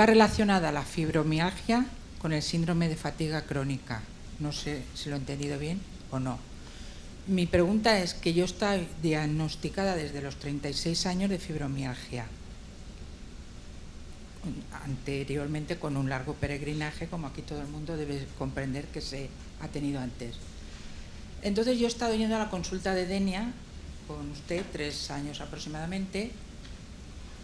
relacionada la fibromialgia con el síndrome de fatiga crónica. No sé si lo he entendido bien o no. Mi pregunta es que yo estoy diagnosticada desde los 36 años de fibromialgia. Anteriormente con un largo peregrinaje, como aquí todo el mundo debe comprender que se ha tenido antes. Entonces yo he estado yendo a la consulta de Denia con usted 3 años aproximadamente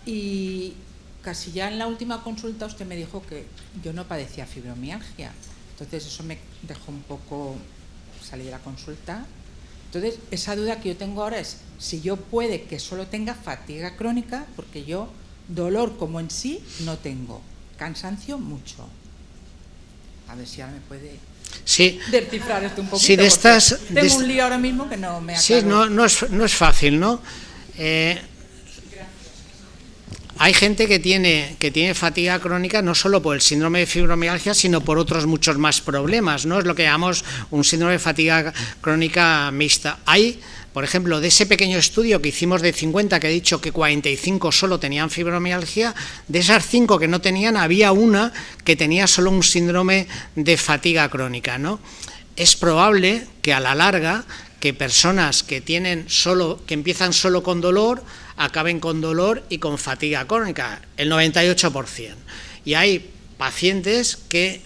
y casi ya en la última consulta usted me dijo que yo no padecía fibromialgia. Entonces eso me dejó un poco salir de la consulta. Entonces esa duda que yo tengo ahora es si yo puede que solo tenga fatiga crónica, porque yo dolor como en sí no tengo, cansancio mucho. A ver si ahora me puede descifrar esto un poquito. Sí, tengo un lío ahora mismo que no me aclaro. Sí, no es fácil, ¿no? Hay gente que tiene fatiga crónica no solo por el síndrome de fibromialgia, sino por otros muchos más problemas, ¿no? Es lo que llamamos un síndrome de fatiga crónica mixta. Hay, por ejemplo, de ese pequeño estudio que hicimos de 50, que he dicho que 45 solo tenían fibromialgia, de esas 5 que no tenían, había una que tenía solo un síndrome de fatiga crónica, ¿no? Es probable que a la larga que personas que empiezan solo con dolor acaben con dolor y con fatiga crónica, el 98%. Y hay pacientes que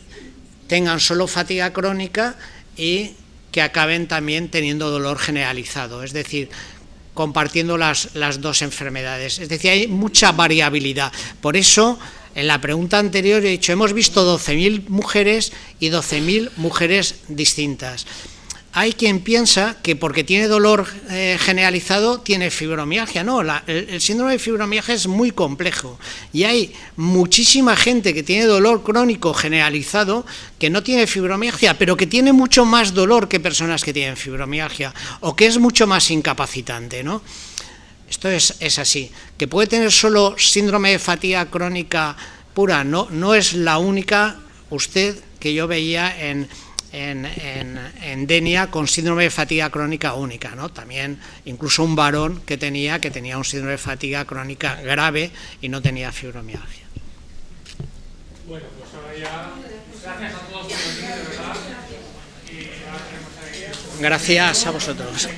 tengan solo fatiga crónica y que acaben también teniendo dolor generalizado, es decir, compartiendo las dos enfermedades. Es decir, hay mucha variabilidad. Por eso, en la pregunta anterior he dicho, hemos visto 12.000 mujeres y 12.000 mujeres distintas. Hay quien piensa que porque tiene dolor generalizado tiene fibromialgia. No, el síndrome de fibromialgia es muy complejo y hay muchísima gente que tiene dolor crónico generalizado que no tiene fibromialgia, pero que tiene mucho más dolor que personas que tienen fibromialgia o que es mucho más incapacitante, ¿no? Esto es así. Que puede tener solo síndrome de fatiga crónica pura, no es la única usted que yo veía en Denia con síndrome de fatiga crónica única, ¿no? También incluso un varón que tenía un síndrome de fatiga crónica grave y no tenía fibromialgia. Bueno, pues ahora ya, gracias a todos por venir, de verdad. Y ahora tenemos ahí... Gracias a vosotros.